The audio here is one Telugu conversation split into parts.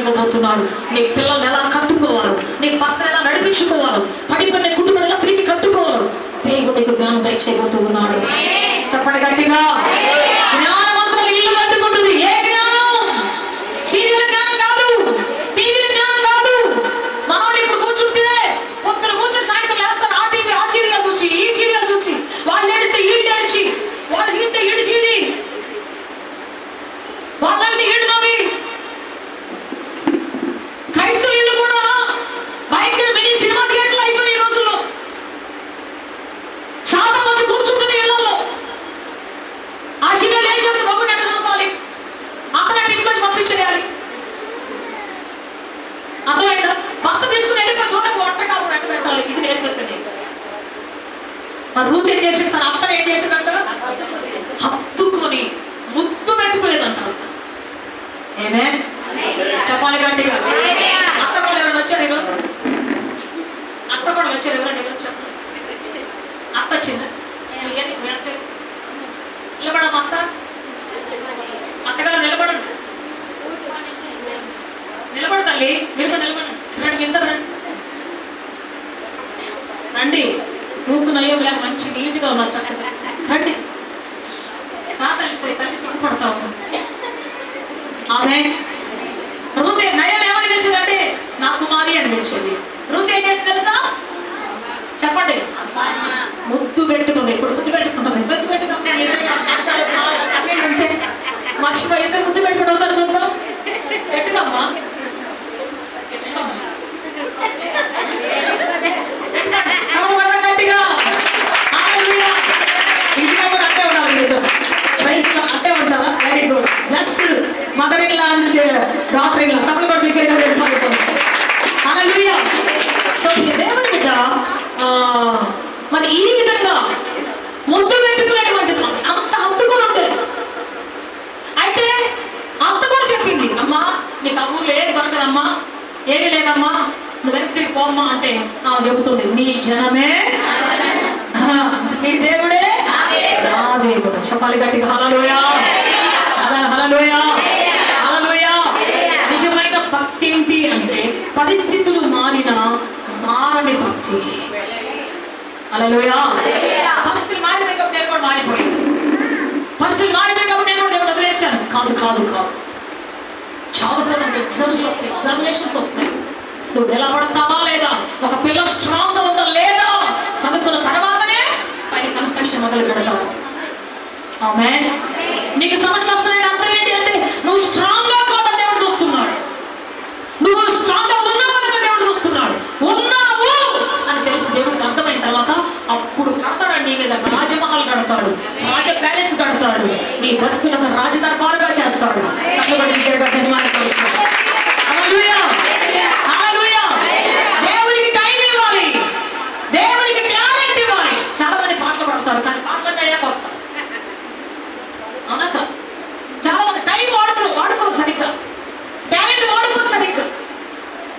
ఇవ్వబోతున్నాడు. నీ పిల్లల్ని ఎలా కట్టుకోవాలో, నీ భర్తను ఎలా నడిపించుకోవాలో, పడిపోయిన కుటుంబం ఎలా తిరిగి కట్టుకోవాలో దేవుడు నీకు జ్ఞానం దయచేయబోతూ ఉన్నాడు. చెప్పండి గట్టిగా. జ్ఞానవంతులు ఇల్లు కట్టుకుంటుంది. ఏ జ్ఞానం? సీరియల్ జ్ఞానం కాదు, టీవీ జ్ఞానం కాదు. మనోడు ఇప్పుడు కూర్చుంటే పొద్దున కూర్చొని సాయంత్రం లేస్తారు. ఆ టీవీ, ఆ సీరియల్ చూసి, ఈ సీరియల్ చూసి, వాళ్ళు ఏడితే ఈడు ఏడిచి, వాళ్ళు ఈడితే ఈడిచిది, వాళ్ళని ఈడునవి. క్రైస్తవులు కూడా భయంకర మినీ సినిమా థియేటర్లు అయిపోయి ఈ రోజుల్లో. శాతం వచ్చి కూర్చుంటున్న ఇళ్లలో ఆ సీరియల్ ఏం చెప్తే బాబు ఎట్లా చంపాలి, అతను ఇంట్లోకి పంపించేయాలి. అర్థమైందా? భర్త తీసుకుని వెళ్ళిపోయి దూరం వంట కాకుండా ఎట్ట పెట్టాలి, ఇది నేర్పిస్తుంది. మరి రూత్ ఏం చేసింది? తన అత్తను ఏం చేసిందంట? హత్తుకొని ముద్దు పెట్టుకునేదంట. ఏమే చెప్పాలి గట్టిగా. అత్త కూడా ఎవరైనా వచ్చారు ఈరోజు? అత్త కూడా వచ్చారు ఎవరైనా? ఈరోజు చెప్పండి. అత్త వచ్చిందా? నిలబడమ్మా అత్త, అత్తగారు నిలబడండి. నిలబడు తల్లి, మీరు కూడా నిలబడండి. రండి, ఇంత రండి. రూతు నయ్యం లేక మంచి నీట్గా ఉన్నారు, చక్కగా రండి. తల్లి తల్లి సిగ్గుపడతా ఉన్నాను. ఆమె రూత్ నయం ఏమని పిలిచిందంటే నా కుమారి అని పిలిచింది. రూత్ ఏం చేసింది తెలుసా? చెప్పండి. ముద్దు పెట్టుకుంది. ఇప్పుడు ముద్దు పెట్టుకుంటుంది. ముద్దు పెట్టుకుంటే మర్చిపోయితే ముద్దు పెట్టుకుంటే ఒకసారి చూద్దాం. పెట్టుకమ్మా, గట్టిగా. ఇంటిగా కూడా అట్టే ఉండాలి, అట్టే ఉంటారా? Very good. Just mother in law and doctor in law. చెప్పలు కూడా మీకు హల్లెలూయా. సో ఈ దేవుని బిడ్డ మరి ఈ విధంగా ముద్దు పెట్టుకునేటువంటిది అంత హత్తుకొని ఉంటుంది. అయితే అంత కూడా చెప్పింది, అమ్మా నీకు ఆ ఊర్లో ఏది దొరకదమ్మా, ఏమీ లేదమ్మా, నువ్వు వెనక్కి పోమ్మా అంటే ఆమె చెబుతుంది, నీ జనమే నీ దేవుడే నా దేవుడు. చెప్పాలి గట్టిగా. హల్లెలూయా, హల్లెలూయా, హల్లెలూయా. నిజమైన భక్తి ఏంటి అంటే పరిస్థితులు మారని భక్తి. హల్లెలూయా. పరిస్థితులు మారిపోయి కాబట్టి నేను కూడా మారిపోయింది. పరిస్థితులు మారిపోయి కాబట్టి నేను కూడా దేవుడు వదిలేశాను. కాదు కాదు కాదు. చాలాసార్లు ఎగ్జామ్స్ వస్తాయి, ఎగ్జామినేషన్స్ వస్తాయి. నువ్వు నిలబడతావా లేదా, ఒక పిల్ల స్ట్రాంగ్ గా ఉందా లేదా కనుక్కున్న తర్వాతనే పైన కన్స్ట్రక్షన్ మొదలు పెడతావు. ఆమేన్. నీకు సమస్యలు వస్తున్నాయి అర్థం ఏంటి అంటే నువ్వు స్ట్రాంగ్ గా కాదని దేవుడు చూస్తున్నాడు. నువ్వు స్ట్రాంగ్ గా ఉన్నావు దేవుడు చూస్తున్నాడు. ఉన్నావు అని తెలిసి దేవుడికి అర్థమైన తర్వాత అప్పుడు కడతాడు నీ మీద. రాజమహల్ కడతాడు, రాజ ప్యాలెస్ కడతాడు, నీ బతుకుని ఒక రాజదర్బారుగా చేస్తాడు. చక్కగా దేవుడికి టైం ఇవ్వాలి, దేవుడికి టాలెంట్ ఇవ్వాలి. చాలా మంది పాటలు పడతారు కానీ పాటలు అయ్యాక వస్తారు. అవునాక చాలా మంది టైం వాడుకోరు సరిగ్గా, టాలెంట్ వాడుకోరు సరిగ్గా.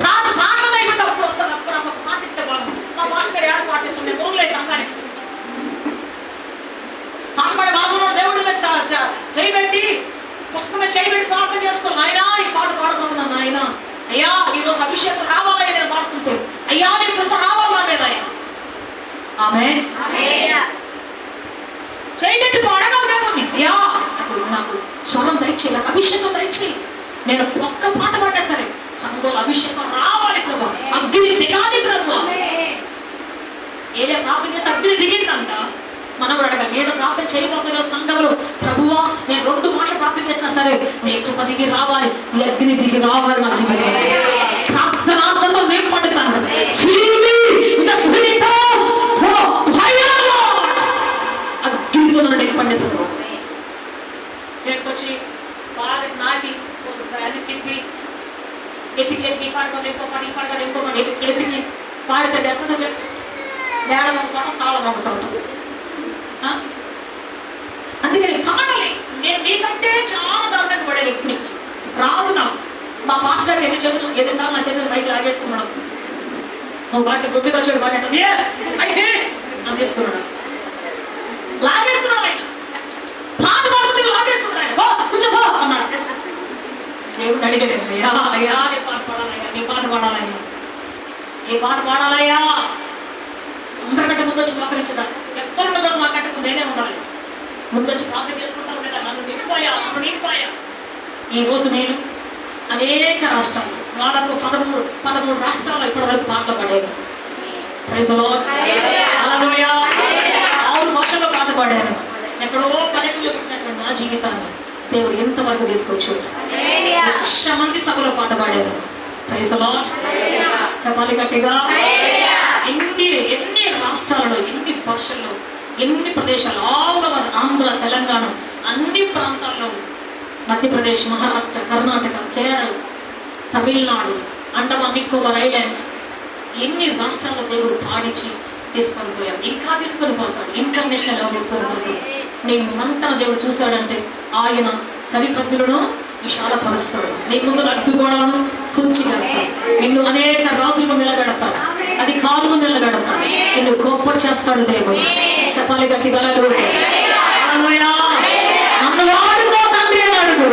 పాటలు అయిపోతప్పుడు వస్తారు. అప్పుడు ఒక పాట ఇస్తే బాగు. మా మాస్టర్ ఏడు పాట ఇస్తుంది ఫోన్లే సంఘానికి పాటపడే బాగున్నాడు. దేవుడి మీద చేయబెట్టి పుస్తకమే చేయబెట్టి ప్రార్థన చేసుకో. నాయనా ఈ పాట పాడుతున్నాను నాయన, అయ్యా ఈరోజు అభిషేకం రావాలని నేను పాడుతుంటే, అయ్యా నేను కృప రావాలా మీద ఆమేన్ చేయబెట్టి పాడగా దేవుని, అయ్యా నాకు స్వరం దయచేయి, నాకు అభిషేకం దయచేయి. నేను ఒక్క పాట పాడినా సరే సంఘంలో అభిషేకం రావాలి ప్రభు, అగ్ని దిగాలి ప్రభు. ఏదే ప్రార్థన చేస్తే అగ్ని దిగిందంట. మనం కూడా అడగాలి, నేను ప్రార్థన చేయబోతున్న సంఘంలో ప్రభువా నేను 2 మాటలు ప్రార్థన చేసినా సరే నీ కృప దిగి రావాలి, నీ అగ్ని దిగి రావాలి. మా జీవితంలో ప్రార్థనాత్మతో నేను పడుతాను. అగ్నితో నేను పండితాను. వచ్చి బాగా నాకి అన్ని తిప్పి ఎత్తికి పాడగా ఇంకో పాడు, ఈ పాడగా ఇంకో పాడు ఎత్తికి పాడితే ఎక్కడ చెప్పి వేళ మొగసవటం, తాళ మొగసవటం. అందుకని పాడాలి. నేను మీకంటే చాలా దారుణంగా పడాను. ఇప్పుడు రాదు నాకు. మా పాస్టర్ ఎన్నిసార్లు నా చేతులు పైకి లాగేసుకున్నాడు. నువ్వు వాటిని గుర్తుగా చూడు బాగా అయితే అని తీసుకున్నాడు, లాగేసుకున్నాడు. ఆయన పాట పాడుకుంటే లాగేసుకున్నాడు. ఆయన కొంచెం అన్నాడు. దేవుడు అడిగాడు, అయ్యా అయ్యా నీ పాట పాడాలయ్యా, నీ పాట పాడాలయ్యా, ఏ పాట పాడాలయ్యా? అందరికంటే ముందు వచ్చి మోకరించదా? ఎక్కడుండదో మాకంటే నేనే ఉండాలి, ముందు వచ్చి ప్రార్థన చేసుకుంటా ఉండేదా? నన్ను నింపాయా. ఈ రోజు నేను అనేక రాష్ట్రాలు, దాదాపు 13 రాష్ట్రాల్లో ఇప్పటి వరకు పాటలు పాడాను. Praise the lord. హల్లెలూయా. 6 భాషల్లో పాట పాడాను. ఎక్కడో కనెక్ట్లో పెట్టినటువంటి నా జీవితాన్ని దేవుడు ఎంతవరకు తీసుకొచ్చాడు. 1,00,000 మంది సభలో పాట పాడాను. Praise the lord. చెప్పాలి గట్టిగా. ఎన్ని రాష్ట్రాల్లో, ఎన్ని భాషల్లో, ఎన్ని ప్రదేశాలు, ఆల్ ఓవర్ ఆంధ్ర, తెలంగాణ, అన్ని ప్రాంతాల్లో, మధ్యప్రదేశ్, మహారాష్ట్ర, కర్ణాటక, కేరళ, తమిళనాడు, అండమాన్ నికోబార్ ఐలాండ్స్, ఎన్ని రాష్ట్రాల్లో దేవుడు పాడించి తీసుకొని పోయాడు. ఇంకా తీసుకొని పోతాడు, ఇంటర్నేషనల్ తీసుకొని పోతాడు. నీ మంటను దేవుడు చూశాడంటే ఆయన సరిహద్దులను విశాలపరుస్తాడు. నీ ముందు అడ్డుగోడలను కూల్చి వేస్తాడు. నిన్ను అనేక రాజులకు నిలబెడతాడు, అధికారులు నిలబెడతాడు, నిన్ను గొప్ప చేస్తాడు దేవుడు. చెప్పాలి గట్టిగా. నన్ను వాడుకో తండ్రి అని అడుగు.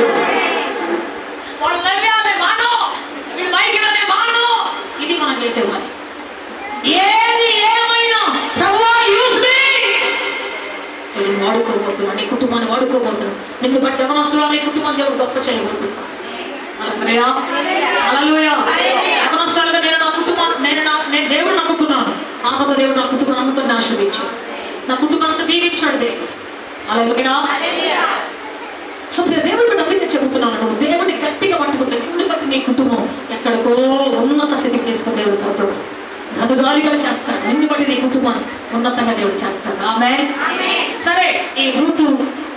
వాళ్ళు నవ్వానే మానో, వీళ్ళు మైకిలోనే మానో. ఇది మనం చేసే పని. ఏది ఏమైనా ప్రభువా యూజ్ మీ. నేను వాడుకోబోతున్నా, నీ కుటుంబాన్ని వాడుకోబోతున్నా. నిన్ను బట్టి యవనస్తులు నీ కుటుంబాన్ని దేవుడు గొప్ప చేయబోతున్నా. హల్లెలూయా. యవనస్తులుగా నేను నా కుటుంబాన్ని నేను దేవుడు నమ్ముకున్నాను. ఆ తర్వాత దేవుడు నా కుటుంబం అంతా ఆశీర్వదించాడు, నా కుటుంబం అంతా దీవించాడు దేవుడు. హల్లెలూయా. సో దేవుడు అందుకే చెబుతున్నాను, నువ్వు దేవుడిని గట్టిగా పట్టుకుంటే నిన్ను బట్టి నీ కుటుంబం ఎక్కడికో ఉన్నత స్థితికి తీసుకుని దేవుడు పోతాడు. ధనుగాలిగా చేస్తాడు. నిన్ను బట్టి నీ కుటుంబాన్ని ఉన్నతంగా దేవుడు చేస్తాడు. ఆమేన్. సరే, ఈ రూతు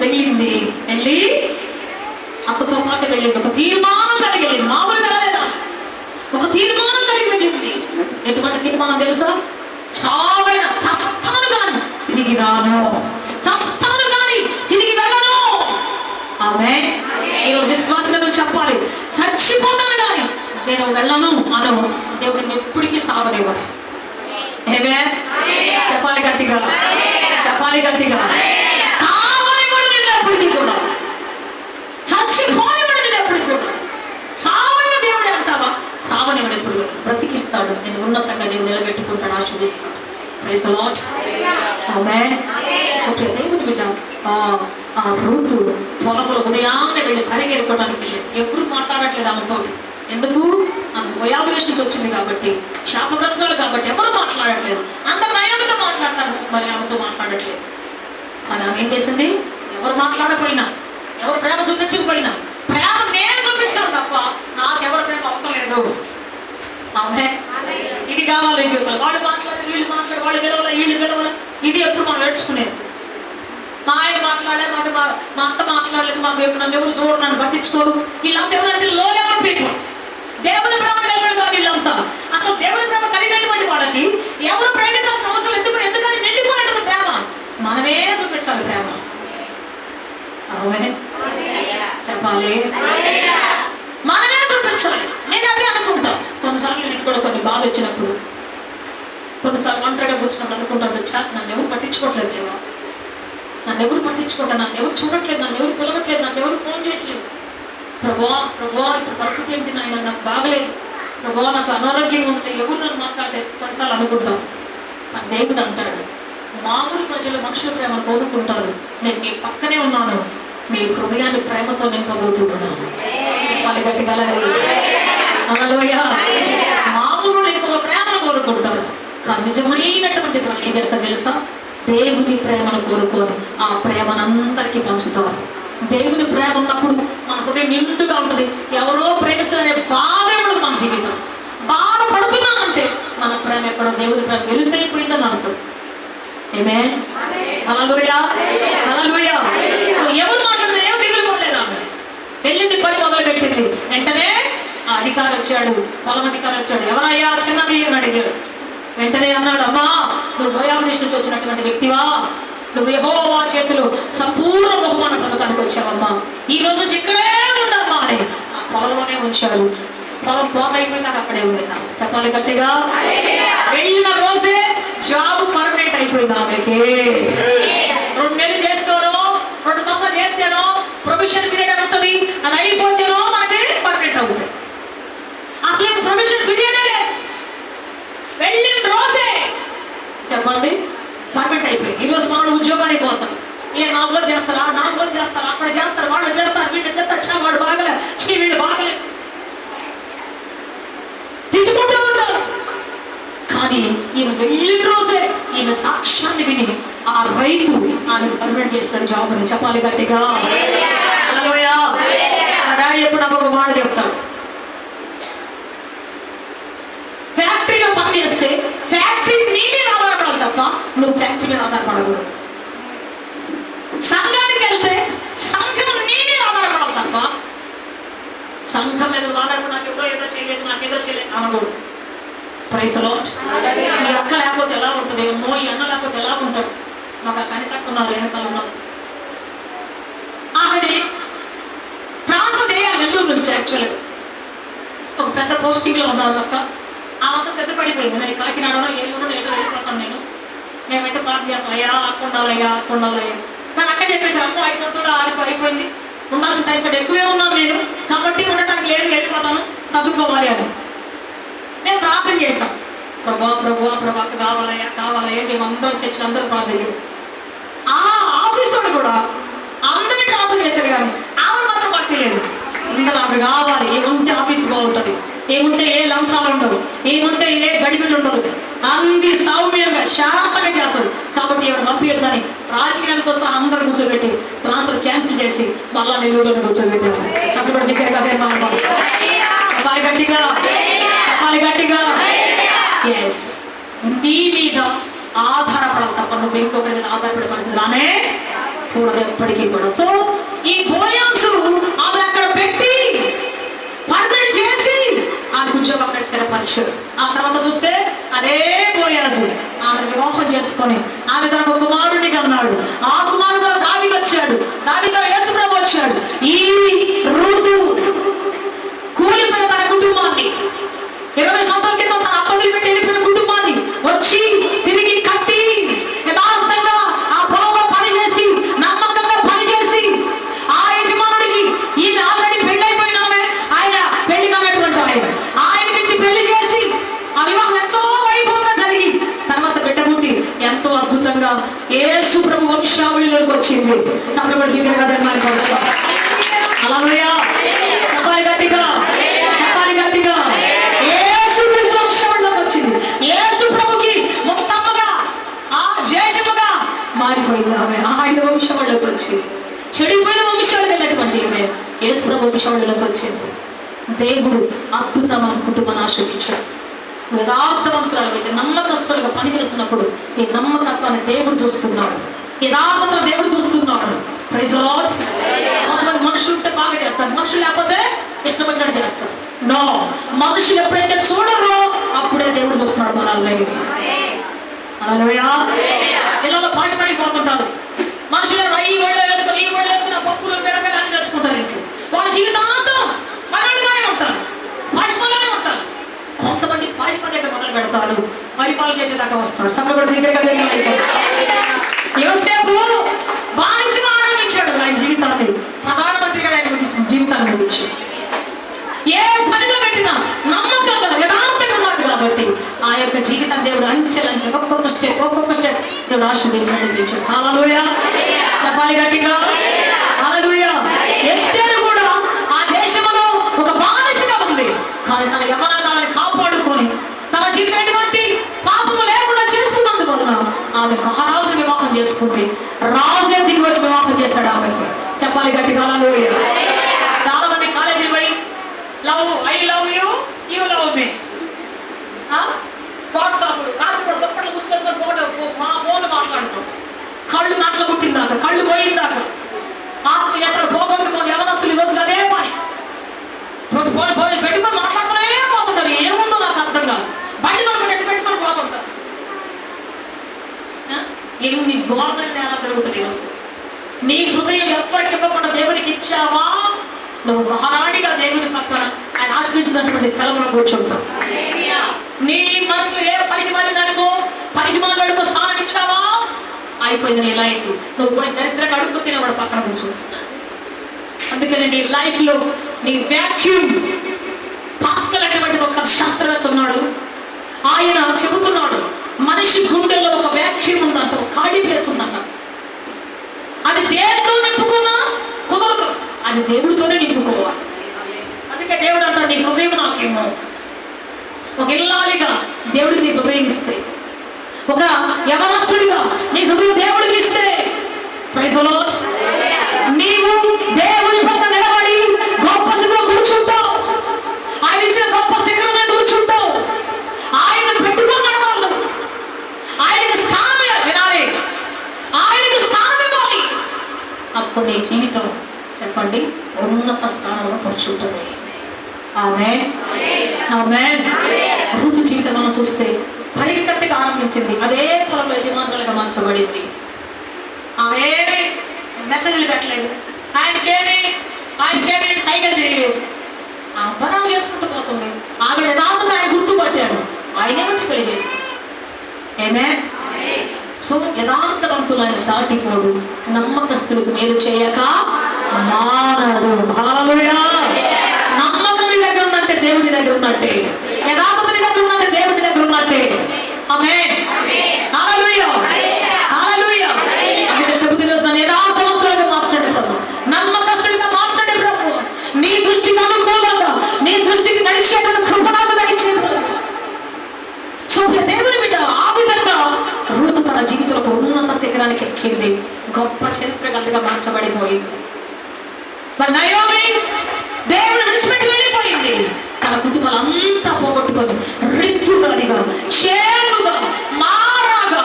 వెళ్ళి అత్తతో పాటు వెళ్ళింది. ఒక తీర్మానం కలిగి వెళ్ళింది. మామూలుగా లేదా, ఒక తీర్మానం కలిగి వెళ్ళింది. ఎటువంటి తీర్మానం తెలుసా? చావైన చస్తాను కానీ తిరిగి రాను, చస్తాను కానీ తిరిగి వెళ్ళను. ఆమేన్. ఈరోజు విశ్వాసంగా చెప్పాలి, చచ్చిపోతాను కానీ నేను వెళ్ళను అను. దేవుడిని ఎప్పటికీ సాగనివ్వడు. ఆమేన్. చెప్పాలి గట్టిగా, చెప్పాలి గట్టిగా. సాగనివ్వడు నేను ఎప్పటికీ కూడా, చచ్చిపోనివ్వడు నేను ఎప్పటికీ కూడా. సావైన దేవుడే అంటావా? సావనివ్వడు, ఎప్పుడు బ్రతికిస్తాడు. నేను ఉన్నతంగా నేను నిలబెట్టుకుంటాడు, ఆశీర్వదిస్తాడు. Praise the lord. ఆమేన్. సో దేవుని బిడ్డ ఆ రూతు పొలంలో ఉదయాన్నే వెళ్ళి పరిగెడుకోవడానికి వెళ్ళి ఎప్పుడు మాట్లాడట్లేదు ఆమెతోటి. ఎందుకు? ఆమె వయాభిలాష నుంచి వచ్చింది కాబట్టి, శాపగ్రస్తులు కాబట్టి ఎవరు మాట్లాడట్లేదు. అందరు నయామితో మాట్లాడతారు, మరి ఆమెతో మాట్లాడట్లేదు. కానీ ఆమె ఏం చేసింది? ఎవరు మాట్లాడకపోయినా, ఎవరు ప్రేమ చూపించకపోయినా, ప్రేమ నేను చూపించాను తప్ప నాకెవరు ప్రేమ అవసరం లేదు. ఆమె ఇది కావాలి జీవితాలు. వాడు మాట్లాడి వీళ్ళు మాట్లాడి, వాళ్ళు గెలవాలి వీళ్ళు గెలవాలి, ఇది ఎప్పుడు మనం నేర్చుకునేది. మా ఆయన మాట్లాడే, మా అత్త మాట్లాడలేదు, మాకు నన్ను ఎవరు చూడరు, నన్ను పట్టించుకోరు. వీళ్ళంతా ఎవరంటే లో లెవెల్ పీపుల్. దేవుని ప్రేమ కలిగాడు కాదు వీళ్ళంతా. అసలు దేవుని ప్రేమ కలిగినటువంటి వాళ్ళకి ఎవరు ప్రేమించాల్సిన అవసరం ఎందుకని నిండిపోయేటువంటి ప్రేమ మనమే చూపించాలి. ప్రేమ చెప్పాలి, మనమే చూపించాలి. నేను అదే అనుకుంటా. కొన్నిసార్లు నేను కూడా కొన్ని బాధ వచ్చినప్పుడు, కొన్నిసార్లు ఒంటరిగా కూర్చున్నప్పుడు అనుకుంటాను, నన్ను ఎవరు పట్టించుకోవట్లేదు దేవా, నన్ను ఎవరు పట్టించుకుంటాను, నన్ను ఎవరు చూడట్లేదు, నన్ను ఎవరు పిలవట్లేదు, నన్ను ఎవరు ఫోన్ చేయట్లేదు. ప్రభువా ఇప్పుడు పరిస్థితి ఏంటి నాయన, నాకు బాగలేదు ప్రభువా, నాకు అనారోగ్యంగా ఉంది, ఎవరు నన్ను మాట్లాడితే కొన్నిసార్లు అనుకుంటాం. దేవుడు అంటాడు, మామూలు ప్రజలు మనుషుల ప్రేమ కోరుకుంటారు, నేను మీ పక్కనే ఉన్నాను, మీ హృదయాన్ని ప్రేమతో నింపబోతున్నాను. వాళ్ళ గట్టిగా హల్లెలూయా. మామూలు ఎక్కువ ప్రేమను కోరుకుంటారు, కానీ నిజమైనటువంటి ఏం చేస్తారు తెలుసా? దేవుని ప్రేమను కోరుకొని ఆ ప్రేమనందరికీ పంచుతారు. దేవుని ప్రేమ ఉన్నప్పుడు మన హృదయం నిండుగా ఉంటుంది. ఎవరో ప్రేమిస్తారనే బాధ ఉండదు మన జీవితం. బాధపడుతున్నామంటే మన ప్రేమ ఎక్కడో దేవుని ప్రేమ వెలుతైపోయిందని అర్థం. ఆమేన్. హల్లెలూయా, హల్లెలూయా. సో ఎవరు మాట్లాడితే ఏం దిగులు పడలేదు. ఆమె వెళ్ళింది, పని మొదలు పెట్టింది. వెంటనే ఆ అధికారి వచ్చాడు, పొలం అధికారి వచ్చాడు. ఎవరయ్యా చిన్నది అని అడిగాడు. వెంటనే అన్నాడు, అమ్మా నువ్వు మోయాబు దేశం నుంచి వచ్చినటువంటి వ్యక్తివా, నువ్వు యెహోవా చేతులు సంపూర్ణ బహుమాన పథకానికి వచ్చావమ్మా, ఈ రోజు ఇక్కడే ఉండమ్మా అని ఆ పొలంలోనే ఉంచాడు. పొలం పోత అయిపోయిందాక అక్కడే ఉండిందా? చెప్పాలి గట్టిగా. వెళ్ళిన రోజే జాబ్ పర్మనెంట్ అయిపోయింది ఆమెకి. 2 నెలలు చేస్తానో 2 సంవత్సరాలు చేస్తేనో ప్రొఫెషన్ పీరియడ్ అని ఉంటుంది, అది అయిపోతేనో మనకి పర్మనెంట్ పర్మనెంట్ అయిపోయింది. ఈరోజు మనోడు ఉద్యోగానికి పోతాం, ఏ 4 రోజులు చేస్తారా, 4 రోజులు చేస్తారు, అక్కడ చేస్తారు, వాళ్ళు చేస్తారు, వీళ్ళు చేస్తారు, వాడు బాగలే, వీళ్ళు బాగలే, తిట్టుకుంటూ ఉంటారు. కానీ ఈమె వెళ్ళిన రోజే ఈమె సాక్ష్యాన్ని విని ఆ రైతు ఆమెకు పర్మనెంట్ చేస్తాడు జాబ్ అని. చెప్పాలి గట్టిగా. డాడీ ఎప్పుడు నాకు ఒక మాట చెప్తాడు, ఫ్యాక్టరీలో పని చేస్తే ఫ్యాక్టరీ నీ మీద ఆధారపడాలి తప్ప నువ్వు ఫ్యాక్టరీ మీద ఆధారపడకూడదు. సంఘానికి వెళ్తే సంఘం నీ మీద ఆధారపడాలి తప్ప సంఘం మీద ఆధారపడి నాకేదో ఏదో చేయలేదు, నాకేదో చేయలేదు అనకూడదు. Praise the lord. ఈ అక్క లేకపోతే ఎలా ఉంటుంది, అమ్మో ఈ అన్న లేకపోతే ఎలా ఉంటాడు. మాకు ఆ పని తక్కువ ఉన్నారు, వెనకాల ఉన్నారు. ఆమెని ట్రాన్స్ఫర్ చేయాలి నెల్లూరు నుంచి. యాక్చువల్గా ఒక పెద్ద పోస్టింగ్లో ఉన్నారు అక్క. ఆమె సిద్ధపడిపోయింది, నేను కాకినాడలో ఏలూరులో ఏదో వెళ్ళిపోతాను నేను, మేమైతే ప్రార్థన చేస్తాం, అయ్యా అక్కుండాలయ్యా అక్కుండాలయ్యా. కానీ అక్క చెప్పేసి అమ్మో 5 సంవత్సరాలు అయిపోయింది, ఉండాల్సిన టైం కంటే ఎక్కువే ఉన్నాను నేను, కాబట్టి ఉండటానికి లేదు, వెళ్ళిపోతాను, చదువుకోవాలి అని. నేను ప్రార్థన చేశాం, ప్రభా ప్రభా ప్రభాకి కావాలయ్యా కావాలయ్యా. మేమందరం చర్చలు అందరూ ప్రార్థన చేశాం. ఆ ఆఫీసుడు కూడా అందరినీ ట్రాన్స్ఫర్ చేశాడు, కానీ ఆమె మాత్రం పట్టలేదు. ఇందులో ఆమె కావాలి, ఏముంటే ఆఫీస్ బాగుంటుంది, ఏముంటే ఏ లంచాలు ఉండవు, ఏముంటే ఏ గడిబిలు ఉండదు, అన్ని సౌమ్యంగా శాంతంగా చేస్తారు. కాబట్టి ఎవరు పంపించద్దని రాజకీయాలతో సహా అందరూ కూర్చోబెట్టి ట్రాన్స్ఫర్ క్యాన్సిల్ చేసి మళ్ళా నెల్లూరులో కూర్చోబెట్టారు. చెప్పబడి దగ్గరగా అదే మనం భావిస్తాం. చెప్పాలి గట్టిగా, చెప్పాలి గట్టిగా. ఎస్, నీ మీద ఆధారపడాలి తప్ప నువ్వు ఇంకొకరి మీద ఆధారపడే పరిస్థితి రానే కూడదు ఎప్పటికీ కూడా. సో ఈ బోయాసు ఆమె అక్కడ పెట్టి పర్మనెంట్ చేసి ఆమె ఉద్యోగం అక్కడ స్థిరపరిచాడు. ఆ తర్వాత చూస్తే అదే బోయాసు ఆమె వివాహం చేసుకొని ఆమె తనకు ఒక కుమారుడిని కన్నాడు. ఆ కుమారుడు దావీదు వచ్చాడు, దావీదుతో యేసుప్రభు వచ్చాడు. ఈ రూతు కూలిపోయిన తన కుటుంబాన్ని 20 సంవత్సరాల క్రితం తన అత్త వదిలిపెట్టి వెళ్ళిపోయిన కుటుంబాన్ని వచ్చి తిరిగి కట్టి యథార్థంగా ఆ పొలంలో పని చేసి నమ్మకంగా పని చేసి ఆ యజమానుడికి ఈమె ఆల్రెడీ పెళ్లి అయిపోయిన ఆమె, ఆయన పెళ్లి కానటువంటి ఆయనకిచ్చి పెళ్లి చేసి ఆ వివాహం ఎంతో వైభవంగా జరిగి తర్వాత బిడ్డ పుట్టి ఎంతో అద్భుతంగా యేసు ప్రభు వంశావళిలోకి వచ్చింది. చెప్పబడి హల్లెలూయా. చెప్పాలి గట్టిగా, చెప్పాలి గట్టిగా. యేసు వంశంలోకి వచ్చింది. యేసు ప్రభుకి మొత్తముగా ఆ జేషముగా మారిపోయింది ఆమె. ఆయన వంశంలోకి వచ్చింది. చెడిపోయిన వంశాలకు వెళ్ళినటువంటి ఆమె యేసు ప్రభు వంశంలోకి వచ్చింది. దేవుడు అద్భుతమైన కుటుంబాన్ని ఆశీర్వదించాడు. యథార్థవంతురాలు అయితే నమ్మకస్తులుగా పనిచేస్తున్నప్పుడు ఈ నమ్మకత్వాన్ని దేవుడు చూస్తున్నాడు, యథార్థతను దేవుడు చూస్తున్నాడు. Praise the lord. కొంతమంది మనుషులు ఉంటే బాగా చేస్తారు, మనుషులు లేకపోతే ఇష్టపడినట్టు చేస్తారు. నో, మనుషులు ఎప్పుడైతే చూడరో అప్పుడే దేవుడు చూస్తున్నాడు మనల్ని. హల్లెలూయా. ఇళ్ళలో పాసిపడిపోతుంటారు మనుషులు. ఈ ఒళ్ళు వేసుకుని ఈ ఒళ్ళు వేసుకుని పప్పులు మిరపకాయలు అన్ని తెచ్చుకుంటారు ఇంట్లో. వాళ్ళ జీవితాంతం మనగానే ఉంటారు, పాసిపల్లోనే ఉంటారు. కొంతమంది పాసిపడ్డాక మొదలు పెడతాడు, పరిపాలన చేసేదాకా వస్తారు. చెప్పబడి యోసేపు బానిసగా ఆరంభించాడు ఆయన జీవితాన్ని, ప్రధానమంత్రిగా ఆయన జీవితాన్ని ముగించాడు. ఏ పనిలో పెట్టినా నమ్మకంగా యథార్థంగా ఉన్నాడు కాబట్టి ఆ యొక్క జీవితం దేవుడు అంచెలంచె ఒక్కొక్క స్టెప్ దేవుడు ఆశీర్వదించి నడిపించాడు. హల్లెలూయా. చెప్పాలి గట్టిగా, హల్లెలూయా. ఎస్తేరు కూడా ఆ దేశంలో ఒక బానిసగా ఉంది, కానీ తన యవ్వనకాలాన్ని కాపాడుకొని తన జీవితం ఎటువంటి పాపము లేకుండా చేస్తున్నందువల్ల ఆమె మహారాజుని వివాహం చేసుకుంది. రాజే దిగి వచ్చి వివాహం చేశాడు ఆమెకి. చెప్పాలి గట్టిగా, హల్లెలూయా. చాలా మంది కాలేజీ పోయి love, I love you, you love me, WhatsApp రాత్రి దుప్పట్లు పుస్తకంలో ఫోన్ మాట్లాడుతాం. కళ్ళు నాట్లో పుట్టిందాక, కళ్ళు పోయిందాక ఆత్మీయతలు పోగొట్టుకొని యవనస్తులు ఈరోజు అదే పని పెట్టుకొని మాట్లాడుతూనే పోతుంటారు. ఏముందో నాకు అర్థం కాదు. బండి దొరకని ఎట్టు పెట్టుకొని పోతుంటారు. ఏమి గవర్నమెంట్ ఎలా పెరుగుతుంది ఈరోజు? నీ హృదయం ఎవ్వరికి ఇవ్వకుండా దేవునికి ఇచ్చావా, నువ్వు మహారాణిగా దేవుని పక్కన ఆయన ఆశ్రయించినటువంటి స్థలంలో కూర్చుంటావు. నీ మనసులో ఏ పనికి మాలిందనుకో, పనికి మాలినడుకో స్థానం ఇచ్చావా, అయిపోయింది నీ లైఫ్. నువ్వు పోయి దరిద్రంగా అడుగు తినేవాడు పక్కన కూర్చుంటా. అందుకని నీ లైఫ్ లో నీ వ్యాక్యూమ్ పాస్కల్ అనేటువంటి ఒక శాస్త్రవేత్త ఉన్నాడు. ఆయన చెబుతున్నాడు, మనిషి గుండెల్లో ఒక వ్యాక్యూమ్ ఉందంట, ఒక ఖాళీ ప్లేస్ ఉందంట. అది దేనితో నింపుకున్నా కుదరదు, అది దేవుడితోనే నింపుకోవాలి. అందుకే దేవుడు అంటాడు, నీ హృదయం నాకేమో. ఒక ఇల్లాలిగా దేవుడికి నీ హృదయం ఇస్తే, ఒక యవనస్తుడిగా నీ హృదయం దేవుడికి ఇస్తే, ప్రైజ్ ది లార్డ్, నీవు దేవుని పక్క నిలబడి గొప్ప స్థితిలో కూర్చుంటావు. ఆయన ఇచ్చిన గొప్ప శిఖరం మీద కూర్చుంటావు. ఆయన పెట్టుకున్నాడు వాళ్ళు, ఆయనకి స్థానం వినాలి, ఆయనకి స్థానం ఇవ్వాలి. అప్పుడు నీ జీవితం చెప్పండి ఉన్నత స్థానంలో కూర్చుంటుంది. ఆమేన్, ఆమేన్. రూతు జీవితం మనం చూస్తే పరిగెత్తగా ఆరంభించింది, అదే పొలంలో యజమానులుగా మార్చబడింది. ఆమె మెసేజ్లు పెట్టలేదు, ఆయనకేమి సైకిల్ చేయలేదు, ఆ పనం చేసుకుంటూ పోతుంది. ఆమె యథార్థంగా ఆయన గుర్తుపట్టాడు, ఆయనే వచ్చి పెళ్లి చేసుకుంది. ఏమే సో యథార్థవంతులు ఆయన దాటిపోడు, నమ్మకస్తులకు మేలు చేయక మానడు. హల్లెలూయా. నమ్మకం నీ దగ్గర ఉన్నట్టే దేవుడి దగ్గర ఉన్నట్టే, యథార్థత నీ దగ్గర ఉన్నట్టే దేవుడి దగ్గర ఉన్నట్టే. ఆమేన్, హల్లెలూయా, హల్లెలూయా. అందుకే చెబుతున్నాను, యథార్థవంతులుగా మార్చండి ప్రభు, నమ్మకస్తుడిగా మార్చండి ప్రభు. నీ దృష్టికి అనుకూలంగా, నీ దృష్టికి నడిచేటట్టు కృప నాకు దయచేయండి ప్రభు. సో దేవుని బిడ్డ ఆ విధంగా రూతు తన జీవితంలో ఉన్నత శిఖరానికి ఎక్కింది, గొప్ప చరిత్రగతగా మార్చబడిపోయింది. మరి నయోమి దేవుని విడిచిపెట్టి వెళ్ళిపోయింది, తన కుటుంబాలంతా పోగొట్టుకొని రిత్తుగానిగా, చేరుగా, మారాగా,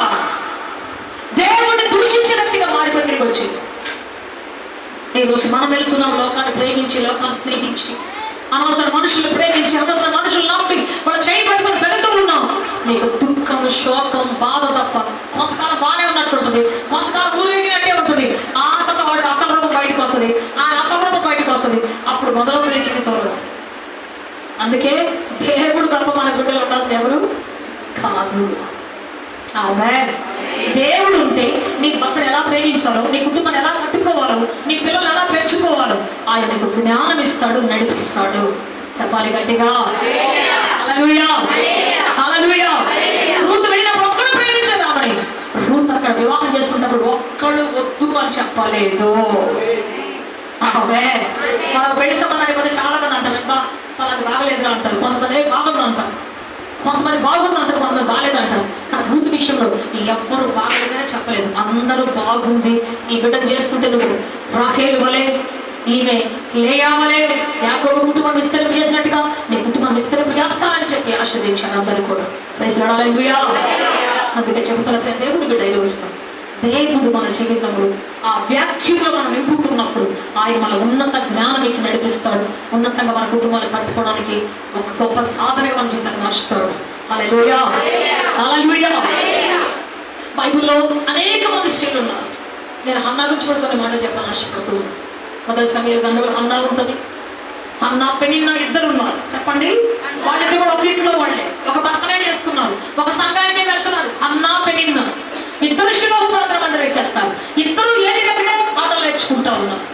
దేవుడిని దూషించే వ్యక్తిగా మారిపోయి వచ్చింది. ఈరోజు మనం వెళ్తున్నాం లోకాన్ని ప్రేమించి, లోకాన్ని స్నేహించి, అనవసర మనుషులు ప్రేమించి, అనవసర మనుషులు నమ్మి వాళ్ళు చేయి పట్టుకొని పెడుతూ ఉన్నాం. నీకు దుఃఖం, శోకం, బాధ తప్ప కొంతకాలం బాగానే ఉన్నట్టు ఉంటుంది, కొంతకాలం ఊరేగినట్టే ఉంటుంది. ఆ తర్వాత వాడికి అసలు రూపం బయటకు వస్తుంది, ఆ అసలు రూపం బయటకు వస్తుంది, అప్పుడు మొదలు జీవితంలో. అందుకే దేవుడు తప్ప మన గుండెలో ఉండాల్సిన ఎవరు కాదు. ఆమేన్. దేవుడు ఉంటే నీ భర్తను ఎలా ప్రేమించాలో, నీ కుటుంబాన్ని ఎలా కట్టుకోవాలో, నీ పిల్లలు ఎలా పెంచుకోవాలో ఆయన నీకు జ్ఞానం ఇస్తాడు, నడిపిస్తాడు. చెప్పాలి గట్టిగా హల్లెలూయా, హల్లెలూయా. రూతు వెళ్ళినప్పుడు ఒక్కడు ప్రేమించదు ఆమెని. రూతు అక్కడ వివాహం చేసుకున్నప్పుడు ఒక్కడు వద్దు అని చెప్పలేదు. ఆమేన్. మనకు పెళ్లి సంబంధానికి పోతే చాలా మంది అంటారు, వాళ్ళకి బాగలేదుగా అంటారు, కొంతమంది బాగుంది అంటారు, కొంతమంది బాగుంది అంటారు, కొంతమంది బాగాలేదు అంటారు. కానీ రూతు విషయంలో ఎవ్వరు బాగలేదనే చెప్పలేదు, అందరూ బాగుంది. ఈ బిడ్డను చేసుకుంటే నువ్వు రాహేలు వలే, ఈమె లేయా వలే యాకోబు కుటుంబం విస్తరింపు చేసినట్టుగా నీ కుటుంబం విస్తరింపు చేస్తానని చెప్పి ఆశీర్వదించాను అందరూ కూడా. ప్రైజ్ లార్డ్, హల్లెలూయా. అందుకే చెబుతున్నట్టు దేవుని బిడ్డ ఈరోజు దేవుడు మన జీవితంలో ఆ వ్యాఖ్యలో మనం నింపుకున్నప్పుడు ఆయన మన ఉన్నత జ్ఞానం ఇచ్చి నడిపిస్తాడు, ఉన్నతంగా మన కుటుంబాలు కట్టుకోవడానికి ఒక గొప్ప సాధనగా మన జీవితాన్ని మార్చుతాడు. హల్లెలూయా, హల్లెలూయా. బైబిల్లో అనేక మంది స్త్రీలు ఉన్నారు. నేను హన్నా గురించి కూడా కొన్ని మాటలు చెప్పాలని ఆశపడుతూ, మొదటి సమయంలో గంధంలో హన్నా ఉంటుంది, హన్నా పెనిన్నా ఇద్దరు ఉన్నారు. చెప్పండి, వాళ్ళకి కూడా ఒక ఇంట్లో వాళ్ళే, ఒక భర్తనే చేసుకున్నారు, ఒక సంఘానికి వెళ్తున్నారు. హన్నా పెనిన్నా ఇద్దరు శిలోహు మందిరానికి వెళ్తారు, ఇద్దరు ఏది దగ్గరే పాటలు నేర్చుకుంటా ఉన్నారు,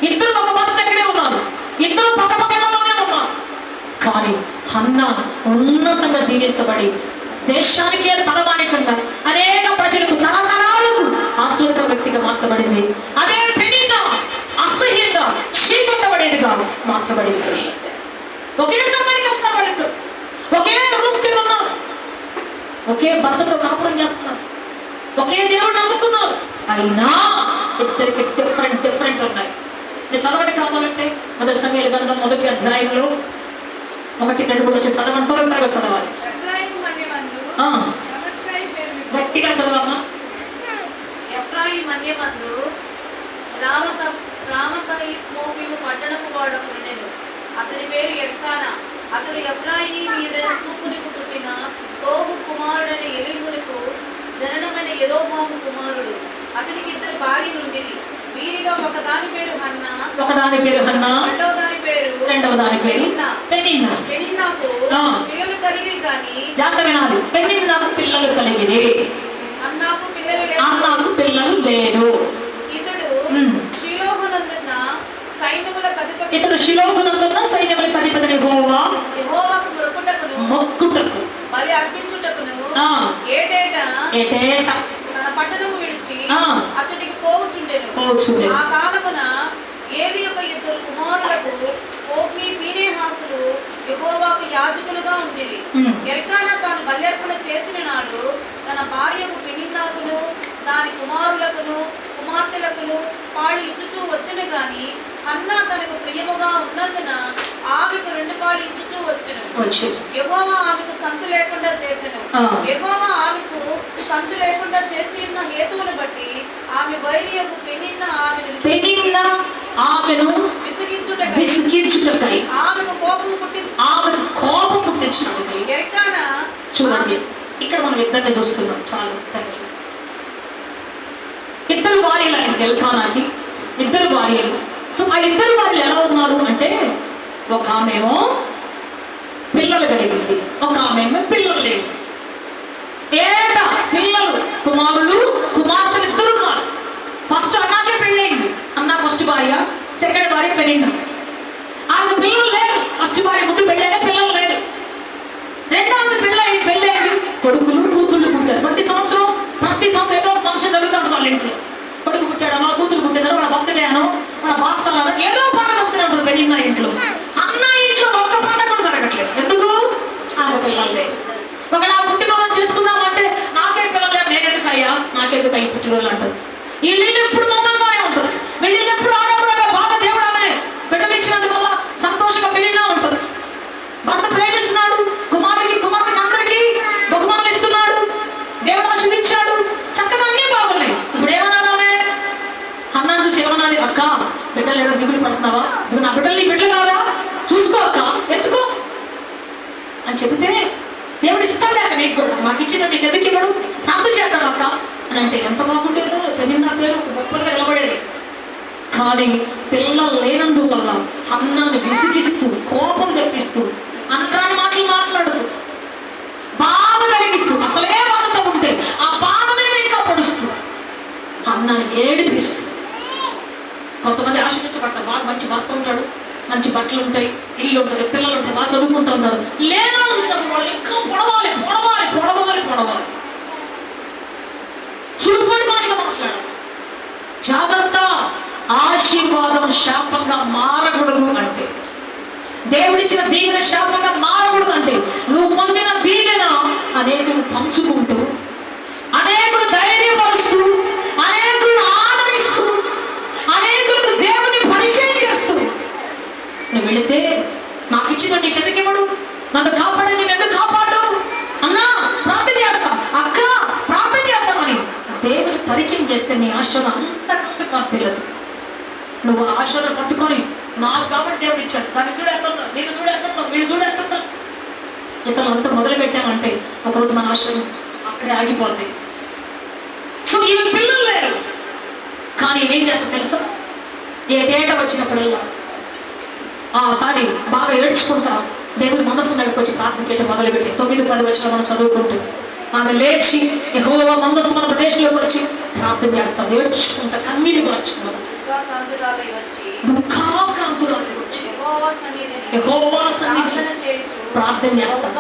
ఇద్దరు ఒక భర్త దగ్గరే ఉన్నారు, ఇద్దరు పక్క పక్కలోనే ఉన్నారు. కానీ హన్నా ఉన్నతంగా దీవించబడి దేశానికే తలమానికంగా అనేక ప్రజలకు తరతరాలకు ఆశ్రయిత వ్యక్తిగా మార్చబడింది. అదే పెనిన్నా అసహ్యంగా చీకొట్టబడేదిగా మార్చబడింది. ఒకే సంఘానికి వెళ్తున్నారు, ఒకే రూఫ్ కింద ఉన్నారు, ఒకే భర్తతో కాపురం చేస్తున్నారు, ఒకే దేవుడు నమ్ముకున్నారు, అయినా ఇద్దరికి డిఫరెంట్ ఉన్నాయి. నేను చదవడం కావాలంటే మొదటి సమయాల గ్రంథం 1వ అధ్యాయంలో 1-2 వచ్చి చదవడం త్వరగా చదవాలి. గట్టిగా చదవమ్మా. ఎఫ్రాయిము మన్యమందు రామతయిస్మోపిము పట్టణపు వాడొకడుండెను. అతని పేరు ఎల్కానా. అతడు ఎఫ్రాయిమీయుడైన సూపునికి పుట్టిన తోహు కుమారుడైన ఎలీహునకు జననమైన యెరోబాము కుమారుడు. అతనికి 2 భార్యలుండిరి. వీరిలో ఒకదాని పేరు హన్నా, రెండవ దాని పేరు పెనిన్నాకు పిల్లలు కలిగిరి. కానీ జాగ్రత్త వినాలి, పెనిన్నాకు పిల్లలు కలిగిరి, హన్నాకు పిల్లలు లేరు. ఇతడు షిలోహునందున్న సైన్యములకు అధిపతి యెహోవాకు మొక్కుటకును బలి అర్పించుటకును ఏటేటా తన పట్టణము విడిచి ఆ. అతడికి పోవచుండెను. పోవచ్చుండే. ఆ కాలమున ఏలి యొక్క ఇద్దరు కుమారులకు ఓఫ్ని ఫీనెహాసులు యెహోవాకు యాజకులుగా ఉండేవి. ఎల్కానా తాను బల్యర్పణ చేసిన నాడు తన భార్యకు పెనిన్నాకును దాని కుమారులకును కుమార్తెలకును పాడి ఇచ్చుచూ వచ్చెను గాని హన్నా తనకు ప్రియముగా ఉన్నందున ఆమెకు 2 పాడి ఇచ్చుచూ వచ్చెను. యెహోవా ఆమెకు సంతు లేకుండా చేసెను. యెహోవా ఆమెకు సంతు లేకుండా చేసి ఉన్న హేతువును బట్టి ఆమె వైరియకు పెనిన్న ఆమెను విసిగించుటకై ఆమెకు కోపం పుట్టించుటకై ఎల్కానా. చూడండి, ఇక్కడ మనం ఇద్దరిని చూస్తున్నాం. చాలు, థ్యాంక్ యూ. ఇద్దరు భార్యలు ఆయన ఎల్కానాకి, ఇద్దరు భార్యలు. సో ఆ ఇద్దరు భార్యలు ఎలా ఉన్నారు అంటే, ఒక ఆమెమో పిల్లలు కలిగింది, ఒక ఆమెమో పిల్లలు లేవు. ఏటా పిల్లలు, కుమారులు కుమార్తెలు ఇద్దరు ఉన్నారు. ఫస్ట్ అన్నాకే పెళ్ళయింది. అన్న ఫస్ట్ భార్య, సెకండ్ భార్య పెళ్ళింది. ఆమెకు పిల్లలు లేరు. ఫస్ట్ భార్య ముందు పెళ్ళైనా పిల్లలు లేరు. రెండవది పెళ్ళైంది, కొడుకులు కూతుళ్ళు పుట్టారు. ప్రతి సంవత్సరం ఏదో ఫంక్షన్ జరుగుతుంది వాళ్ళ ఇంట్లో. కొడుకు పుట్టాడనో, కూతురు పుట్టాడనో, వాళ్ళ బర్త్డే అనో, వాళ్ళ బాక్సాలనో ఏదో పండుగ అవుతున్నప్పుడు పెళ్ళిన ఇంట్లో. అన్న ఇంట్లో ఒక్క పండుగ కూడా జరగట్లేదు. ఎందుకు? ఆమె పిల్లలు లేరు. ఒకవేళ ఆ పుట్టినరోజు చేసుకుందామంటే నాకే పిల్లలు లేరు, నాకెందుకు అయ్యి పుట్టినరోజు అంటది. వీళ్ళు ఎప్పుడు మౌనంగానే ఉంటుంది. వీళ్ళు ఎప్పుడు ఆడపడగా బాగా దేవుడు ఆమె బిడ్డలు ఇచ్చినందువల్ల సంతోషంగా పెళ్ళినా ఉంటుంది. భర్త ప్రేమిస్తున్నాడు, కుమారుడికి అందరికీ బహుమానులు ఇస్తున్నాడు, దేవుడు ఆశీర్వదించాడు, చక్కగా అన్నీ బాగున్నాయి. ఇప్పుడు ఏమన్నా ఆమె అన్నాను చూసి ఏమన్నాడు? అక్క బిడ్డలు ఏదో దిగులు పడుతున్నావా? ఇది నా బిడ్డలు నీ బిడ్డలు కాదా? చూసుకో అక్క, ఎత్తుకో అని చెబితే దేవుడు ఇస్తాడు లేక నీకు కూడా. మాకు ఇచ్చిన నీకు ఎందుకు ఇవ్వడు? ప్రార్థన చేద్దాం అక్క అని అంటే ఎంత బాగుండేదో. పెనిన్నా పేరు గొప్పగా నిలబడేది. కానీ పిల్లలు లేనందువల్ల హన్నాను విసిగిస్తూ, కోపం తెప్పిస్తూ, అంతరాని మాటలు మాట్లాడుతూ, బాధ కలిగిస్తూ, అసలే బాధతో ఉంటే ఆ బాధ మీద ఇంకా పొడుస్తూ, హన్నాను ఏడిపిస్తూ. కొంతమంది ఆశీర్వించబడతారు. బాగా మంచి భర్త ఉంటాడు, మంచి బట్టలు ఉంటాయి, ఇల్లు ఉంటుంది, పిల్లలు ఉంటాయి, బాగా చదువుకుంటూ ఉంటారు. లేనా వాళ్ళు ఇంకా పొడవాలి. సులుపుడి మాటలు మాట్లాడాలి. జాగ్రత్త, ఆశీర్వాదం శాపంగా మారకూడదు అంటే, దేవుడిచ్చిన దీవెన శాపంగా మారకూడదు అంటే, నువ్వు పొందిన దీవెన అనేకులు పంచుకుంటూ, అనేకులు ధైర్యపరుస్తూ, అనేకులు ఆదరిస్తూ, అనేకులకు దేవుని పరిచయం చేస్తూ నువ్వు వెళితే, నాకు ఇచ్చిన నీకు ఎందుకు ఇవ్వడు? నన్ను కాపాడని నేను ఎందుకు కాపాడు? అన్నా ప్రార్థన చేస్తాం, అక్క ప్రార్థన చేద్దామని దేవుని పరిచయం చేస్తే నీ ఆశీర్వాదం అంతకంత తెలియదు. నువ్వు ఆశీర్వాదం పట్టుకొని నాకు కాబట్టి దేవుడు ఇచ్చాడు, దాన్ని చూడేస్తుందా, నేను చూడేస్తుందా, వీళ్ళు చూడేస్తుందా, ఇతరులు అంతా మొదలు పెట్టామంటే ఒకరోజు మన ఆశీర్వాదం అక్కడే ఆగిపోద్ది. సో ఈమె పిల్లలు లేరు. కానీ ఏం చేస్తా తెలుసా? ఏటేట వచ్చిన పిల్లలు సారీ బాగా ఏడ్చుకుంటా దేవుని మనసు దగ్గరికి వచ్చి ప్రార్థన చేయడం మొదలుపెట్టి 9-10 వచ్చిన మనం చదువుకుంటూ ఆమె లేచి యెహోవా మనసు మన ప్రదేశంలోకి వచ్చి ప్రార్థన చేస్తాం. ఏడ్చుకుంటా కన్నీళ్ళు వచ్చుకుంటాం. దుఃఖాక్రాంతురాలు వచ్చి యెహోవా సన్నిధిలో ప్రార్థన చేస్తాం.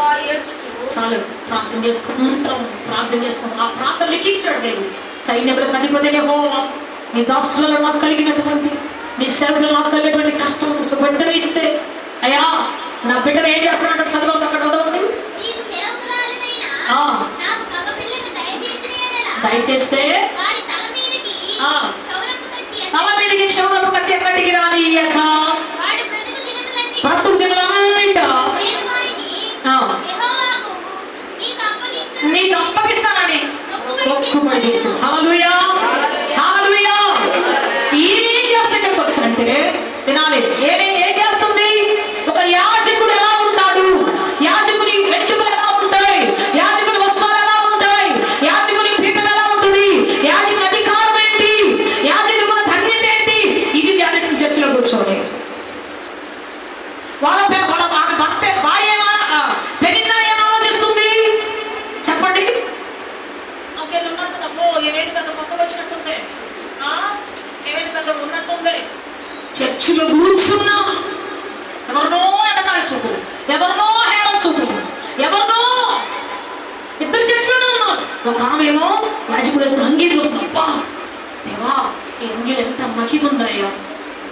చాలు, ప్రార్థన చేసుకుంటాం. ఆ ప్రార్థన లిఖించాడు దేవుడు. సైన్యములకు అధిపతి యెహోవా, నీ దాసులలో నాకు కలిగినటువంటి, నీ సేవలో నాకు కలిగినటువంటి కష్టం బిడ్డను ఇస్తే, అయ్యా నా బిడ్డను ఏం చేస్తానంటే చదవండి, అక్కడ చదవండి. దయచేస్తే తల మీదకి క్షౌరపు కత్తి ఎక్కడికి రానియక బ్రతుకు దినమన్నిట నీకు అప్పగిస్తానని ఒప్పుబడి చేసింది. హల్లెలూయా, హల్లెలూయా. ఏం చేస్తే ఇక్కడికి వచ్చానంటే వినాలి. ఏం చేస్తుంది? ఒక యాజకుడు ఎలా ఉంటాడు, యాజకుని వెంట్రుకలు ఎలా ఉంటాయి, యాజకుని వస్త్రాలు ఎలా ఉంటాయి, యాజకుని పీఠం ఎలా ఉంటుంది, ఆమెమో యాజకుడు వేసుకుని అంగీ చూస్తున్నాం. అబ్బా దేవా, ఈ అంగీలు ఎంత మహిముందయ్యా,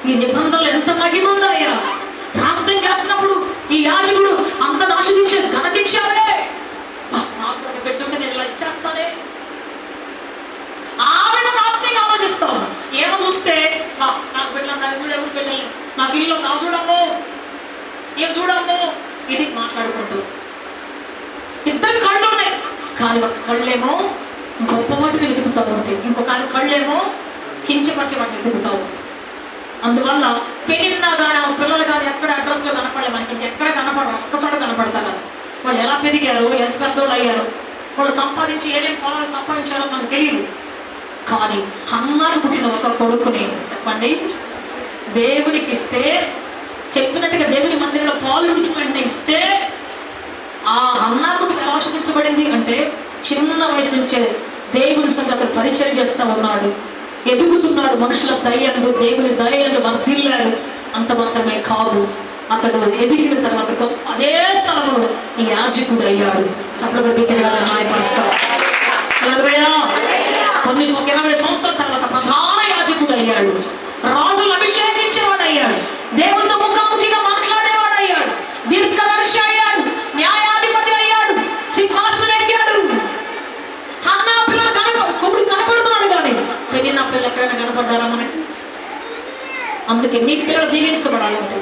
ఈ నిబంధనలు ఎంత మహిముందయ్యా. ప్రార్థన చేస్తున్నప్పుడు ఈ యాజకుడు అంత ఆశ్రయించే ఘనత ఇచ్చావే, నాకు ఒక పెట్టుంటే నేను ఇలా ఇచ్చేస్తానే. ఆవిడ ఆత్మీయంగా ఆలోచిస్తాం. ఏమో చూస్తే నాకు బిడ్డలు, నాకు చూడ ఎవరు బిడ్డలు, నాకు ఇల్లు, నాకు చూడము, ఏం చూడము, ఇది మాట్లాడుకుంటూ. ఇద్దరు కళ్ళు ఉన్నాయి, కానీ ఒక కళ్ళేమో గొప్ప వాటిని వెతుకుతావు ఉంటాయి, ఇంకొక కళ్ళేమో కించపరిచే వాటిని వెతుకుతావు. అందువల్ల పెరిగినా కానీ ఆ పిల్లలు కానీ ఎక్కడ అడ్రస్లో కనపడలేదు, మనకి ఇంకెక్కడ కనపడరు, ఒక్కచోట కనపడతారు. వాళ్ళు ఎలా పెరిగారు, ఎంత పెద్దోళ్ళు అయ్యారు, వాళ్ళు సంపాదించి ఏమేమి పొలాలు సంపాదించారో మనకు తెలియదు. కానీ హన్నాకు పుట్టిన ఒక కొడుకుని చెప్పండి దేవునికి ఇస్తే, చెప్పినట్టుగా దేవుని మందిరంలో పాలు విడిచి వెంటనే ఇస్తే, ఆ హన్నాకు ఎలా ఆశీర్వదించబడింది అంటే చిన్న వయసు నుంచే దేవుని సంగతులు పరిచయం చేస్తూ ఉన్నాడు, ఎదుగుతున్నాడు, మనుషుల దయందు దేవుని దయందు వర్ధిల్లాడు. అంత మాత్రమే కాదు, అతడు ఎదిగిన తర్వాత అదే స్థలంలో ఈ యాజకుడు అయ్యాడు. చప్పట్లు బిగ్గరగా నాయపరుస్తాడు. కొన్ని 20 సంవత్సరాల తర్వాత ప్రధాన యాజకుడు అయ్యాడు, రాజులు అభిషేకించేవాడు అయ్యాడు, దేవునితో ముఖాముఖిగా మాట్లాడేవాడు అయ్యాడు, దీర్ఘదర్శి అయ్యాడు, న్యాయాధిపతి అయ్యాడు, సింహాసనం ఎక్కాడు. హన్నా పిల్లలు కొడుకు కనపడుతున్నాడు, కానీ పెళ్ళిన పిల్లలు ఎక్కడైనా కనపడ్డారా మనకి? అందుకే నీ పిల్లలు దీవించబడాలంటే,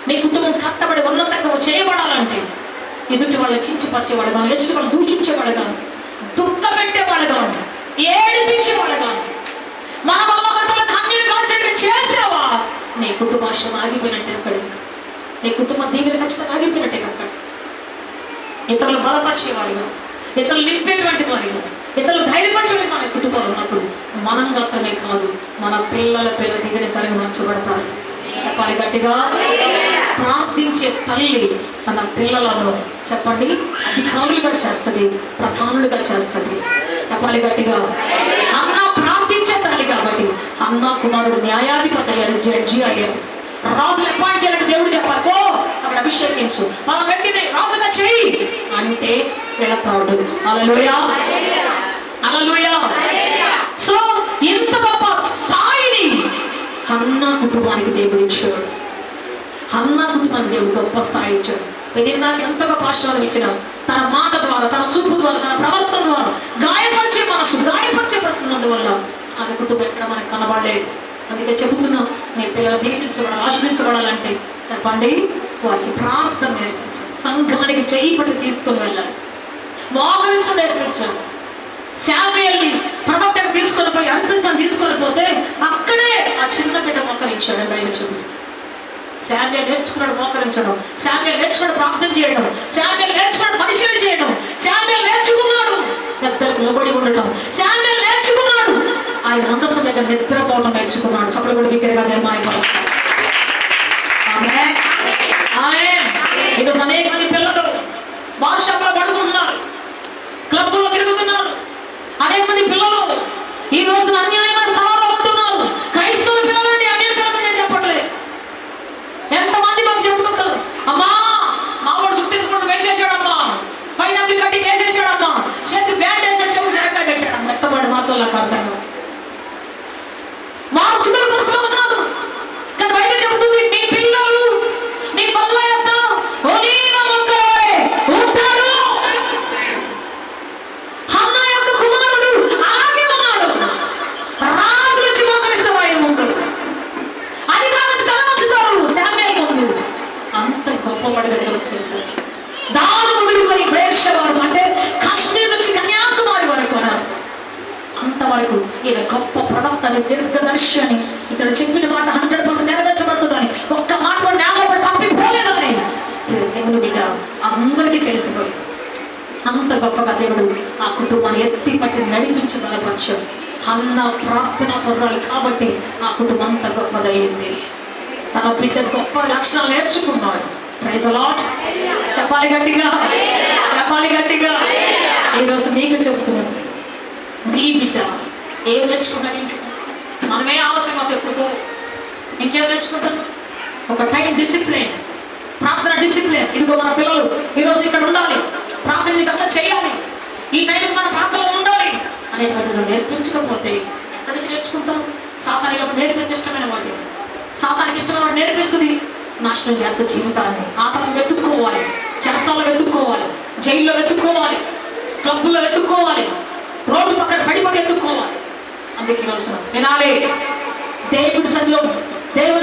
నీ కుటుంబం కట్టబడి ఉన్నతంగా చేయబడాలంటే, ఎదుటి వాళ్ళు కించపరిచేవాడు కానీ, ఎదుటి వాళ్ళు దూషించేవాడు కానీ, దుఃఖం పెట్టేవాడు కానీ, ఏడిపించేవాడు కానీ, మన వల్ల మతల కన్నీరు కాల్చేట్టు చేసావా, నీ కుటుంబ ఆశ్రమం ఆగిపోయినట్టే అక్కడ, నీ కుటుంబ దీవెన ఖచ్చితంగా ఆగిపోయినట్టే అక్కడ. ఇతరులు బలపరిచేవారుగా, ఇతరులు నింపేటువంటి వారిగా, ఇతరులు ధైర్యపరిచేవారు మన కుటుంబాలు ఉన్నప్పుడు మనం మాత్రమే కాదు, మన పిల్లల దీవెన కలిగి మార్చబడతారు. చెప్పాలి గట్టిగా. ప్రార్థించే తల్లి తన పిల్లలను చెప్పండి అధికారులుగా చేస్తుంది, ప్రధానులుగా చేస్తుంది. చెప్పాలి గట్టిగా. అన్న ప్రార్థించే తల్లి కాబట్టి అన్న కుమారుడు న్యాయాధిపతి అయ్యాడు, జడ్జి అయ్యాడు. రాజులు అపాయింట్ చేయాలంటే దేవుడు చెప్పాలి, పో అక్కడ అభిషేకించు, ఆ వ్యక్తిని రాజుగా చేయి అంటే వెళతాడు. హల్లెలూయా, హల్లెలూయా. సో ఇంత గొప్ప స్థాయిని హన్నా కుటుంబానికి దేవుడు ఇచ్చాడు. హన్నా కుటుంబానికి దేవుడు గొప్ప స్థాయి ఇచ్చాడు. నాకు ఎంత గొప్ప ఆశీర్వాదం ఇచ్చిన, తన మాట ద్వారా, తన చూపు ద్వారా, తన ప్రవర్తన ద్వారా గాయపరిచే పరిస్థితున్నందువల్ల ఆమె కుటుంబం ఎక్కడ మనకు కనబడలేదు. అందుకే చెబుతున్నాం, నీ పిల్లలు దీవించబడాలి, ఆశ్రయించబడాలంటే చెప్పండి వారికి ప్రార్థన నేర్పించాలి, సంఘానికి చేయి పట్టి తీసుకుని వెళ్ళాలి, మోకరించడం నేర్పించాలి. శామ్యూయల్ని ప్రవక్తకు తీసుకొని పోయి అర్పించని తీసుకొని పోతే అక్కడే ఆ చిన్న బిడ్డ మోకరించాడు. ఆయన చెబుతూ శామ్యూయల్ నేర్చుకున్నాడు మోకరించడం, శామ్యూయల్ నేర్చుకున్నాడు ప్రార్థన చేయడం, శామ్యూయల్ నేర్చుకున్నాడు పరిచయం చేయడం, శామ్యూయల్ నేర్చుకున్నాడు పెద్దలకు లోబడి ఉండటం, శామ్యూయల్ నేర్చుకున్నాడు ఆయన మందసం దగ్గర నిద్రపోవడం నేర్చుకున్నాడు. చప్పట్లు కూడా బిగ్గరగా నిర్మాయపరుస్తాడు. ఈరోజు అనేక మంది పిల్లలు భాషలో పడుకుంటున్నారు, క్లబ్లో తిరుగుతున్నారు. అనేక మంది పిల్లలు ఈ రోజు అన్యాయమైన స్థలాల్లో ఉంటున్నారు. క్రైస్తవ పిల్లలండి, అన్యాయ పిల్లలు నేను చెప్పట్లేదు. ఎంతమంది మాకు చెబుతుంటారు, అమ్మా మా వాడు చుట్టూ వేసి చేశాడమ్మా, పైనప్పుడు కట్టి వేసేసాడమ్మా, చేతి బ్యాండ్ వేసాడు, చెవు జరకాయ పెట్టాడు. మెత్తబడి మాతో నాకు అర్థం కాదు. మార్చుకునే ప్రశ్న ఉన్నారు, కానీ బయట చెబుతుంది నీ పిల్లలు నీ బల్ల యొక్క ఒలీవ మొక్కలే ఉంటారు. హన్నా యొక్క కుమారుడు ఆగి ఉన్నాడు, రాజు వచ్చి మోకరిస్తే ఆయన ముందు, అధికారం వచ్చి తలవంచుతారు శామ్యూయల్ ముందు. అంత గొప్పవాడుగా తెలుస్తారు. దాని వదులుకొని ప్రేక్షవారు అంటే కాశ్మీర్ నుంచి కన్యాకుమారి వరకు అన్నారు. అంతవరకు ఈయన గొప్ప ప్రవక్తని, దీర్ఘదర్శి అని, ఇతడు చెప్పిన మాట 100% నెరవేర్చబడుతుందని, ఒక్క మాట కూడా నేలపడి తప్పిపోలేదని దేవుని బిడ్డ అందరికీ తెలిసిపోయింది. అంత గొప్పగా దేవుడు ఆ కుటుంబాన్ని ఎత్తి పట్టి నడిపించి బలపరిచాడు. హన్నా ప్రార్థనా పరురాలు కాబట్టి ఆ కుటుంబం అంత గొప్పదయ్యింది. తన బిడ్డ గొప్ప లక్షణాలు నేర్చుకున్నాడు. Praise the lord. చెప్పాలి గట్టిగా, చెప్పాలి గట్టిగా. ఈరోజు నీకు చెబుతున్నాను, నీ బిడ్డ ఏం నేర్చుకుంటాను? మనమే ఆలస్యంగా ఎప్పుడుకో ఇంకేం నేర్చుకుంటాను? ఒక టైం డిసిప్లిన్, ప్రార్థన డిసిప్లిన్. ఇదిగో మన పిల్లలు ఈరోజు ఇక్కడ ఉండాలి, ప్రార్థన నీకు అంతా చేయాలి, ఈ టైంకి మన ప్రార్థనలో ఉండాలి. తల్లిదండ్రులు నేర్పించకపోతే ఎక్కడి నుంచి నేర్చుకుంటాం? సాతానికి అప్పుడు నేర్పిస్తే ఇష్టమైన వాటిని, సాతానికి ఇష్టమైన వాడు నేర్పిస్తుంది, నాశనం చేస్తే జీవితాన్ని. ఆతను వెతుక్కోవాలి, చెరసాల్లో వెతుక్కోవాలి, జైల్లో వెతుక్కోవాలి, క్లబ్బుల్లో వెతుక్కోవాలి, రోడ్డు పక్కన పడి వెతుక్కోవాలి. అందుకే ఈరోజు వినాలి, దేవుడి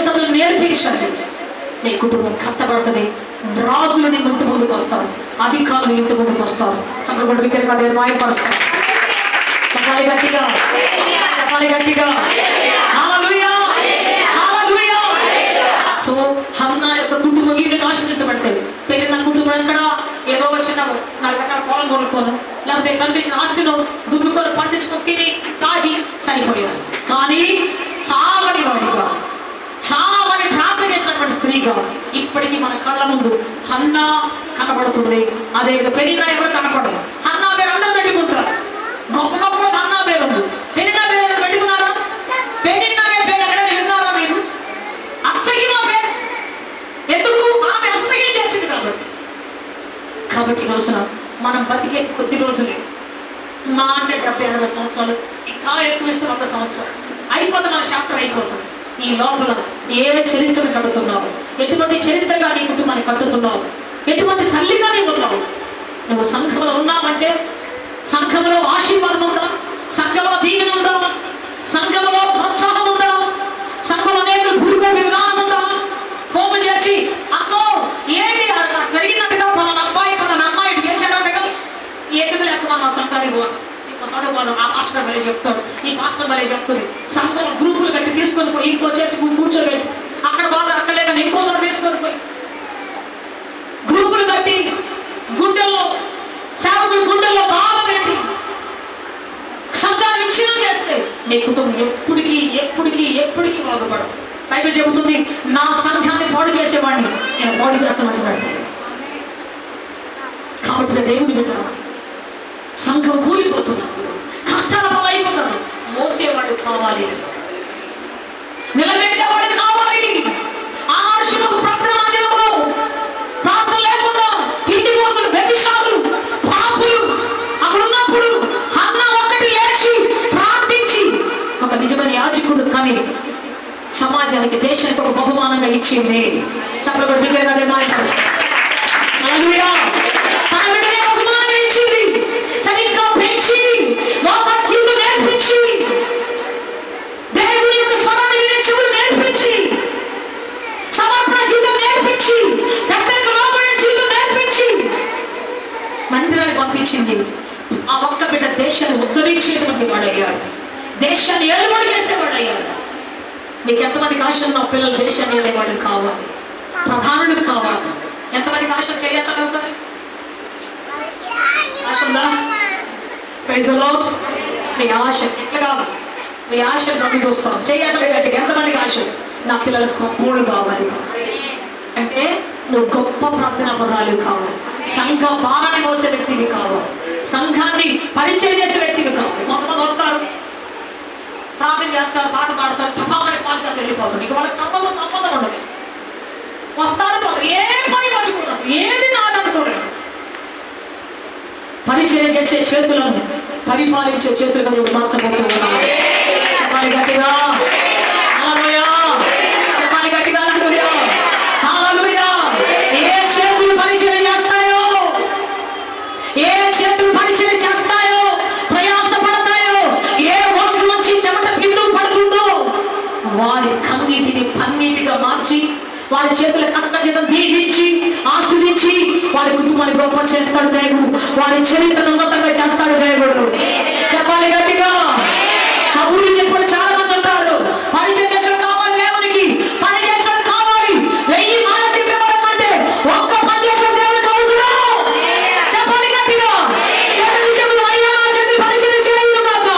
సదులు నేర్పించాలి. నీ కుటుంబం కట్టబడుతుంది. రాజులు నీ ఇంటి ముందుకు వస్తారు, అధికారులు ఇంటి ముందుకు వస్తారు. చెప్పబడి విగ్రహంగా నేను మాయపరుస్తాను. చెప్పాలి గట్టిగా, చెప్పాలి గట్టిగా. హల్లెలూయా, హల్లెలూయా. సో హన్నా యొక్క కుటుంబం ఈ విధంగా ఆశీర్వదించబడితే, పెరిగిన కుటుంబం ఎక్కడ ఏదో వచ్చిన 4 ఎకరాల పొలం కొనుక్కోను, లేకపోతే తండ్రి ఇచ్చిన ఆస్తిను దున్నుకొని పండించుకొని తిని తాగి చనిపోయారు. కానీ చావని వాడిగా, చావని ప్రార్థన చేసినటువంటి స్త్రీగా ఇప్పటికీ మన కళ్ళ ముందు హన్నా కనబడుతుంది. అదే పెరిగిన ఎవరు కనపడదు. హన్నా పేరు అందరూ పెట్టుకుంటారు, గొప్ప గొప్ప హన్నా పేరు ఉంది. పెరిగిన పేరు పెట్టుకున్నారా? పెరిగిన పేరు ఎక్కడ విన్నారా మీరు? అసహ్యమా పేరు? ఎందుకు? ఆమె అసహ్యం చేసింది కాబట్టి రోజున మనం బతికే కొద్ది రోజులే, మా అంటే 70-80 సంవత్సరాలు, ఇంకా ఎక్కువ ఇస్తే 100 సంవత్సరాలు అయిపోతుంది. మన చాప్టర్ అయిపోతుంది. ఈ లోపల ఏ చరిత్రను కడుతున్నావు, ఎటువంటి చరిత్రగా నీ కుటుంబాన్ని కట్టుతున్నావు, ఎటువంటి తల్లిగా నీవు ఉన్నావు. నువ్వు సంఘంలో ఉన్నావంటే సంఘంలో ఆశీర్వాదం ఉందా, సంఘంలో దీవెన ఉందా, సంఘంలో ప్రోత్సాహం ఉందా, సంఘంలో అనేకులు భూరికొనే విధానం ఉందా? ఫోన్ చేసి అక్కో ఏంటి జరిగినట్టుగా పలానా అబ్బాయి పలానా అమ్మాయి చేశాడంటగా, ఎందుకు లేక మన సంఘానికి పోను, ఆ పాస్టర్ మళ్ళీ చెప్తాడు, ఈ పాస్టర్ మళ్ళీ చెప్తుంది. సంఘంలో గ్రూపులు కట్టి తీసుకొని పోయి ఇంకో చేతికి కూర్చోబెట్టి అక్కడ బాధ అక్కడ లేక ఇంకోసారి తీసుకొని పోయి గ్రూపులు కట్టి గుండెల్లో సేవకులు గుండెల్లో బాధ పెట్టి సంఘాన్ని విచ్ఛిన్నం చేస్తే నీ కుటుంబం ఎప్పటికీ ఎప్పటికీ ఎప్పటికీ బాగుపడదు. బైబిల్ చెబుతుంది, నా సంఘాన్ని పాడు చేసేవాడిని నేను పాడు చేస్తానంటున్నాడు. కాబట్టి దేవుని బిడ్డ, సంఘం కూలిపోతున్నప్పుడు, కష్టాల పాలైపోతున్నారు, మోసేవాడు కావాలి, నిలబెట్టేవాడు కావాలి. ఆనాడు శివకు ప్రార్థన మందిరంలో ప్రార్థన లేకుండా తిండిపోతులు, వ్యభిచారులు, పాపులు అక్కడ ఉన్నప్పుడు హన్నా ఒక్కటి లేచి ప్రార్థించి ఒక నిజమైన యాజకుడు కని సమాజానికి, దేశానికి ఒక బహుమానంగా ఇచ్చింది. చెప్పబడి బిగ్గరగా నిర్మాణపరుస్తాం. హల్లెలూయా. తన బిడ్డనే బహుమానంగా ఇచ్చింది, సరిగ్గా పెంచి వాక్యాలు నేర్పించి, దేవుని యొక్క స్వరాన్ని వినే చెవులు నేర్పించి, సమర్పణ జీవితం నేర్పించి, పెద్దలకు లోబడే జీవితం నేర్పించి మందిరానికి పంపించింది. ఆ ఒక్క బిడ్డ దేశాన్ని ఉద్ధరించేటువంటి వాడయ్యాడు, దేశాన్ని ఏలుబడి చేసేవాడయ్యాడు. మీకు ఎంతమందికి ఆశ ఉన్న పిల్లలు దేశాన్ని ఏలేవాడు కావాలి, ప్రధానుడు కావాలి? ఎంతమందికి ఆశ చేయగలుగుతారు? సార్ ఆశ ఉందా? Praise the Lord. మీ ఆశ ఎట్లా కాదు, మీ ఆశను తగ్గి చూస్తాం. చేయగలి గట్టిగా ఎంతమందికి ఆశ? నా పిల్లలకు గొప్పోడు కావాలి అంటే నువ్వు గొప్ప ప్రార్థనా పరురాలు కావాలి, సంఘ భారాన్ని మోసే వ్యక్తివి కావాలి, సంఘాన్ని పరిచయం చేసే వ్యక్తివి కావాలి. కొంతమంది వస్తారు, ప్రార్థన చేస్తారు, పాట పాడతారు, టపామని పాడుతారు, వెళ్ళిపోతారు. ఇక వాళ్ళకి సంఘంలో సంబంధం ఉండదు. వస్తారు, పోతారు, ఏ పని పట్టుకోరు, అసలు ఏది నాదనుకోలేదు. పరిచయం చేసే చేతులను పరిపాలించే చేతులుగా నువ్వు మార్చబోతున్నావు. చెప్పాలి గట్టిగా హల్లెలూయా, చెప్పాలి గట్టిగా హల్లెలూయా, హల్లెలూయా. ఏ చేతులు పరిచయం చేస్తాయో, ఏ చేతులు పరిచయం చేస్తాయో, ప్రయాస పడతాయో, ఏ ఒంటి నుంచి చెమట బిందు పడుతుందో వారి కన్నీటిని పన్నీటిగా మార్చి, వారి చేతుల కష్టజీతం దీవించి ఆస్వాదించి వారి కుటుంబాన్ని గొప్ప చేస్తాడు దేవుడు, వారి చరిత్రను ఉన్నతంగా చేస్తాడు దేవుడు. చెప్పాలి గట్టిగా. కబుర్లు చెప్పాడు చాలా మంది ఉంటారు, పరిచయం చేసాడు కావాలి దేవునికి, పని చేసాడు కావాలి. 1000 మాటలు చెప్పేవాడు కంటే ఒక్క పని చేసాడు దేవునికి అవసరం. చెప్పాలి గట్టిగా. చేతులు చెబుతూ అయ్యా నా చేతులు పరిచయం చేయను కాక,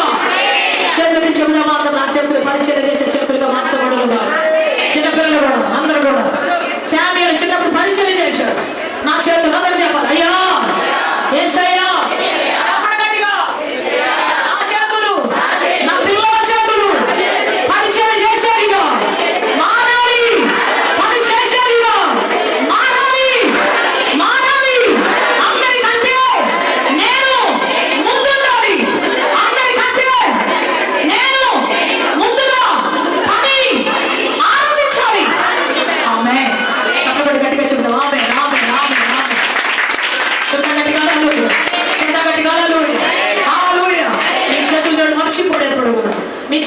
చేతులు చెబుతూ మాత్రం నా చేతులు పరిచయం చేసే చేతులుగా మార్చబడను కాదు. చిన్నపిల్లలు కూడా అందరూ కూడా శామ్యూయల్ చిన్నప్పుడు పరిచయం చేశాడు. నా చేతులు అందరూ చెప్పాలి అయ్యా యేసయ్యా, గట్టిగా నా చేతులు, నా పిల్లల చేతులు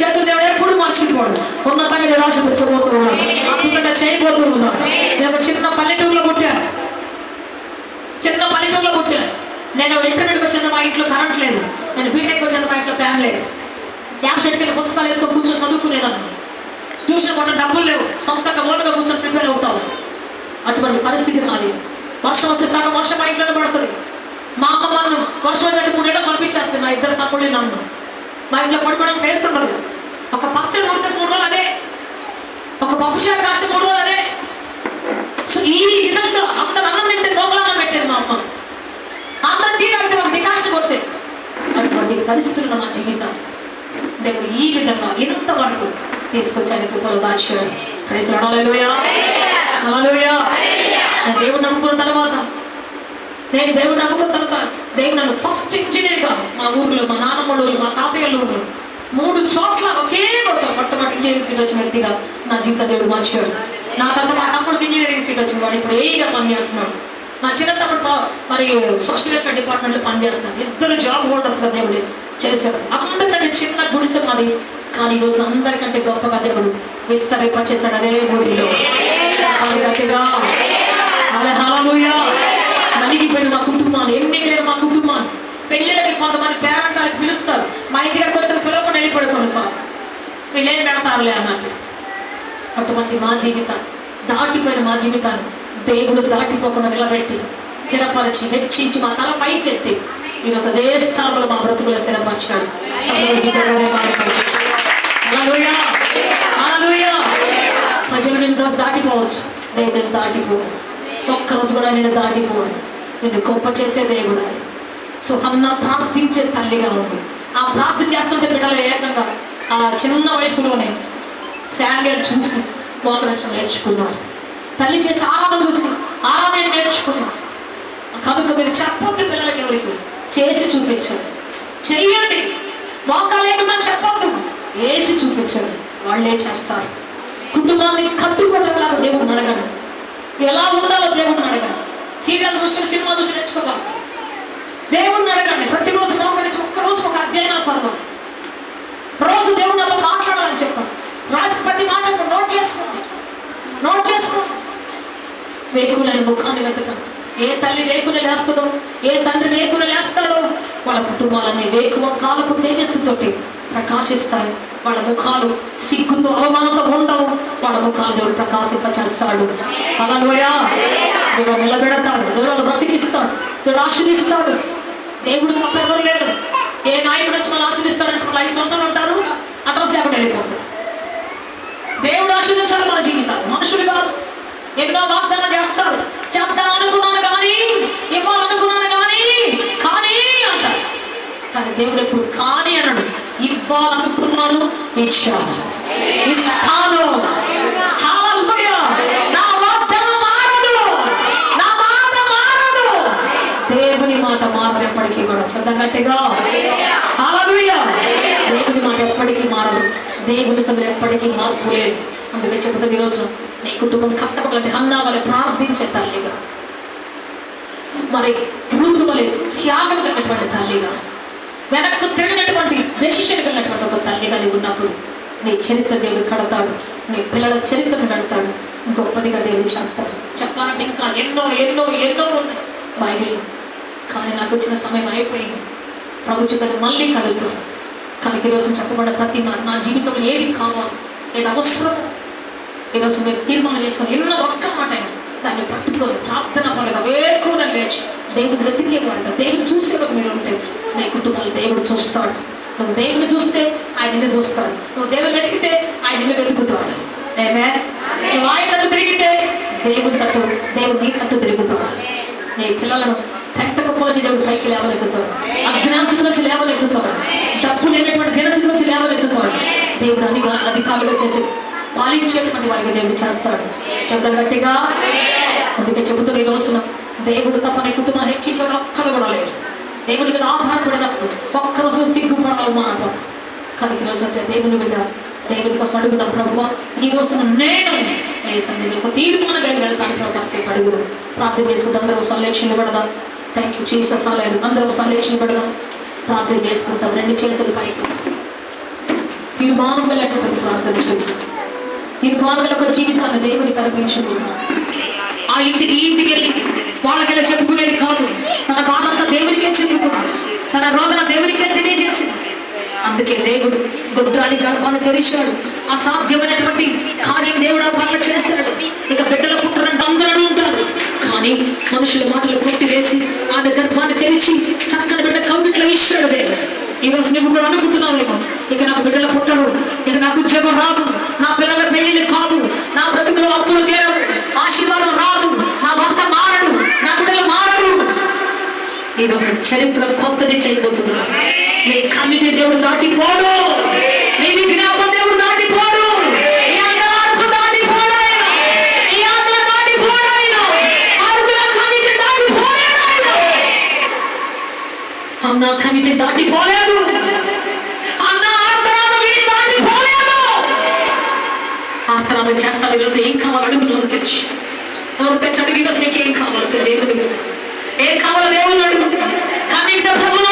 చేతులు దేవుడు ఎప్పుడు మర్చిపోడు. ఉన్నతంగా దేవుడు ఆశీర్వదించబోతూ ఉన్నాడు, అద్భుతంగా చేయబోతూ ఉన్నాడు. నేను ఒక చిన్న పల్లెటూరులో పుట్టాను. నేను ఇంటర్మీడియట్కి వచ్చిన మా ఇంట్లో కరెంట్ లేదు. నేను బీటెక్ వచ్చిన మా ఇంట్లో ఫ్యాన్ లేదు. యాప్ షెట్కి పుస్తకాలు వేసుకొని కూర్చొని చదువుకునేదాన్ని. ట్యూషన్ కొట్టిన డబ్బులు లేవు, సొంతంగా ఓన్గా కూర్చొని ప్రిపేర్ అవుతావు. అటువంటి పరిస్థితి నాది. వర్షం వస్తే సగం వర్షం మా ఇంట్లోనే పడుతుంది. మా అమ్మ నన్ను వర్షం వచ్చే 3 ఏళ్ళకి పంపించేస్తుంది. నా 2 తమ్ముళ్ళు నన్ను మా ఇంట్లో పడుకోవడానికి ప్లేస్ ఉండదు. ఒక పచ్చడి కొడితే 3 రోజులు అదే, ఒక పప్పు షాట్ కాస్తే 3 రోజులు అదే. సో ఈ విధంగా అందరు అన్నం తింటే నోకలాగా పెట్టారు మా అమ్మ. అందరు టీ తాగితే ఒక డికాషన్ పోతే. అటువంటి పరిస్థితుల్లో నా జీవితం దేవుడు ఈ విధంగా ఇంతవరకు తీసుకొచ్చాను. కృపలో దాచాడు. Praise lord. హల్లెలూయా, హల్లెలూయా. నేను దేవుడు నమ్ముకున్న తర్వాత దేవుడు నన్ను ఫస్ట్ ఇంజనీర్గా మా ఊర్లో, మా నాన్నమ్మ ఊరు, మా తాతయ్యల ఊరు 3 చోట్ల ఒకే రోజు మొట్టమొదటి ఇంజనీరింగ్ సీట్ వచ్చిన వ్యక్తిగా నా జీవితం దేవుడు మార్చాడు. నా తర్వాత మా తమ్ముడికి ఇంజనీరింగ్ సీట్ వచ్చింది. వాడు ఇప్పుడు ఏగా పనిచేస్తున్నాడు. నా చిన్న తమ్ముడు మరి సోషల్ వెల్ఫేర్ డిపార్ట్మెంట్లో పనిచేస్తున్నాడు. 2 జాబ్ హోల్డర్స్గా దేవుడు చేశాడు. అందరికంటే చిన్న గుడిసె మాది, కానీ ఈరోజు అందరికంటే గొప్పగా దేవుడు విస్తరింపచేశాడు అదే ఊరిలో. గట్టిగా హల్లెలూయా. నలిగిపోయిన మా కుటుంబాన్ని, ఎన్నికైన మా కుటుంబాన్ని, పెళ్ళిళ్ళకి కొంతమంది పేరెంటాలకు పిలుస్తారు. మా ఇంటి దగ్గరకు వచ్చిన పిలవకుండా వెళ్ళిపడుకోను సార్, వీళ్ళేం పెడతారులే అన్నట్టు. అటువంటి మా జీవితాన్ని, దాటిపోయిన మా జీవితాన్ని దేవుడు దాటిపోకుండా నిలబెట్టి స్థిరపరిచి హెచ్చించి మా తల పైకెత్తి ఈరోజు అదే స్థలంలో మా బ్రతుకులు స్థిరపరిచాడు. ప్రజలు నిన్ను రోజు దాటిపోవచ్చు, దేవుడు నేను దాటిపోడు. ఒక్కరోజు కూడా నేను దాటిపోడు. నిన్ను గొప్ప చేసే దేవుడు. సో అన్న ప్రార్థించే తల్లిగా ఉంది. ఆ ప్రార్థన చేస్తుంటే బిడ్డలు ఏకంగా ఆ చిన్న వయసులోనే శాండిల్ చూసి మోకరించడం నేర్చుకున్నాడు. తల్లి చేసి ఆరాధన చూసి ఆరాధన నేర్చుకున్నాడు. కనుక మీరు చెప్పొద్దు పిల్లలకి, ఎవరికి చేసి చూపించండి. చెయ్యండి, మోకాలు లేకుండా చెప్పొద్దు, వేసి చూపించండి. వాళ్ళే చేస్తారు. కుటుంబాన్ని కట్టుకోవడంలాగా దేవుడిని అడగండి. ఎలా ఉండాలో దేవుడిని అడగండి. సీరియల్ చూసి సినిమా చూసి నేర్చుకోవాలి. దేవుడిని అడగండి. ప్రతిరోజు మోకరించి ఒక్కరోజు ఒక అధ్యాయం చదవండి. రోజు దేవుడు నాతో మాట్లాడాలని చెప్తాను. రాసి ప్రతి మాట నోట్ చేసుకోండి. వేకులని ముఖాన్ని వెతకండి. ఏ తల్లి వేకుని లేస్తుందో, ఏ తండ్రి వేకుని లేస్తాడో వాళ్ళ కుటుంబాలన్నీ వేకువ కాలపు తేజస్సుతోటి ప్రకాశిస్తాయి. వాళ్ళ ముఖాలు సిగ్గుతో అవమానంతో ఉండవు. వాళ్ళ ముఖాలు దేవుడు ప్రకాశింపచేస్తాడు. హల్లెలూయా. దేవుడు నిలబెడతాడు, దేవుడు బ్రతికిస్తాడు, దేవుడు ఆశీర్వదిస్తాడు. దేవుడు తప్ప ఎవరు లేరు. ఏ నాయకుడు వచ్చి మనం ఆశీర్వదిస్తాడంటే 5 సంవత్సరాలు ఉంటారు, అడ్రస్ లేకుండా వెళ్ళిపోతారు. దేవుడు ఆశీర్వదించాలి మన జీవితాలు, మనుషులు కాదు. ఎన్నో వాగ్దానం చేస్తారు. చేద్దాం అనుకున్నాను కానీ, ఇవ్వాలనుకున్నాను కానీ అంటారు. కానీ దేవుడు ఎప్పుడు కానీ అన్నాడు. ఇవ్వాలనుకున్నాను, ఇచ్చాను, ఇస్తాను. హల్లెలూయా. నా వాగ్దానం మారదు, నా మాట మారదు. దేవుని మాట మారదు ఎప్పటికీ కూడా. చదవగట్టిగా హల్లెలూయా. దేవుని మాట ఎప్పటికీ మారదు. దేవుని సంగతి ఎప్పటికీ మార్పు లేదు. అందుకే చెబుతుంది ఈరోజు నీ కుటుంబం కట్టబడి హన్నా వలె ప్రార్థించే తల్లిగా, మరి ఋతు వలె త్యాగం కలిగినటువంటి తల్లిగా, వెనక్కు తిరిగినటువంటి డెసిషన్ కలిగినటువంటి ఒక తల్లిగా నీవు ఉన్నప్పుడు నీ చరిత్ర దేవుడు కడతాడు. నీ పిల్లల చరిత్రను కడతాడు. గొప్పదిగా దేవుడు చేస్తాడు. చెప్పాలంటే ఇంకా ఎన్నో ఎన్నో ఎన్నో ఉన్నాయి బైబిల్లో. కానీ నాకు వచ్చిన సమయం అయిపోయింది. ప్రభు చిత్తగా మళ్ళీ కలుగుతాను. కానీ ఈరోజు చెప్పబడ్డ ప్రతి మాట నా జీవితంలో ఏది కావాలి, ఏది అవసరం, ఈరోజు మీరు తీర్మానం చేసుకొని ఎన్నో ఒక్క మాట అయినా దాన్ని పట్టుకొని ప్రార్థన పడగా వేడుకోవడం లేచి దేవుడు వెతికేవాడుగా, దేవుడు చూసేవాడు మీరు ఉంటే నీ కుటుంబాలు దేవుడు చూస్తాడు. నువ్వు దేవుడిని చూస్తే ఆయన నిన్ను చూస్తాడు. నువ్వు దేవుడు వెతికితే ఆయన నిన్ను వెతుకుతాడు. నువ్వు ఆయన తట్టు తిరిగితే దేవుడు నీ తట్టు తిరుగుతాడు. నీ పిల్లలను పెట్టకపోచి దేవుడు పైకి లేవనెత్తుతాడు. అజ్ఞానస్థితి నుంచి లేవనెత్తుతాడు. డబ్బు లేనటువంటి దినస్థితి నుంచి లేవనెత్తుతాడు. దేవుడు అధికారులుగా చేసి పాలించేటువంటి వారికి దేవుడు చేస్తాడు. చెప్తాం గట్టిగా. అందుకే చెబుతున్న ఈ రోజున దేవుడు తప్ప నీ కుటుంబాన్ని హెచ్చించడం ఒక్కరు కూడా లేరు. దేవుడి మీద ఆధారపడినప్పుడు ఒక్కరోజు సిగ్గుపడవు మానపడు. కానీ ఈరోజు అంటే దేవుని బిడ్డ దేవుని కోసం అడుగుదాం. ప్రభువా ఈ రోజున నేను నీ సన్నిధిలో ఒక తీర్మానం కలిగి వెళ్తాను. ప్రభు అడుగుదాం. ప్రార్థన చేసుకుంటే అందరూ సంలేక్షణ పడదాం. Thank you Jesus. అందరూ సంలేక్షణ పడదాం. ప్రార్థన చేసుకుంటాం. 2 చేతులు పైకి. తీర్మానం కలిగినటువంటి ప్రార్థన చేయండి. తీర్మానం ఒక జీవితాన్ని దేవునికి అర్పించుకుంటున్నాను. ఆ ఇంటికి ఈ ఇంటికి వెళ్ళి వాళ్ళకైనా చెప్పుకునేది కాదు. తన బాధంతా దేవునికే చెప్పుకున్నాడు. తన రోదన దేవునికే తెలియజేసింది. అందుకే దేవుడు గొడ్రాని గర్భాన్ని తెరిచాడు. అసాధ్యమైనటువంటి కార్యం దేవుడు పనులు చేస్తాడు. ఇక బిడ్డల పుట్టరంటే అందరూ ఉంటారు. కానీ మనుషుల మాటలు కొట్టివేసి ఆమె గర్భాన్ని తెరిచి చక్కని బిడ్డ కవిట్లో ఇచ్చాడు దేవుడు. ఈరోజు నువ్వు కూడా అనుకుంటున్నావేమో, ఇక నాకు బిడ్డలు పుట్టరు, ఇక నాకు ఉద్యోగం రాదు, నా పిల్లల పెళ్లి కాదు, నా బ్రతుకులో అప్పులు తీరవు, ఆశీర్వాదం రాదు, నా భర్త మారడు, నా బిడ్డలు మారరు. ఈరోజు చరిత్ర కొత్తది చేయబోతున్నా. నీ కమిటీ దేవుడు దాటిపోడు, నీ విజ్ఞాపం దేవుడు దాటిపోడు, నీ అంగలార్పు దాటిపోడు, నీ ఆత్మ దాటిపోడు, అర్జున కమిటీ దాటిపోలేదు, అన్న కమిటీ దాటిపోలేదు, అన్న ఆర్తనాదం దాటిపోలేదు. ఆర్తనాదం చేస్తాను. ఈరోజు ఏం కావాలి అడుగుతున్నాను తెచ్చి తెచ్చి అడిగి ఈరోజు నీకు ఏం కావాలి దేవుడు, ఏం కావాలో దేవుడు అడుగు. కమిటీ ప్రభు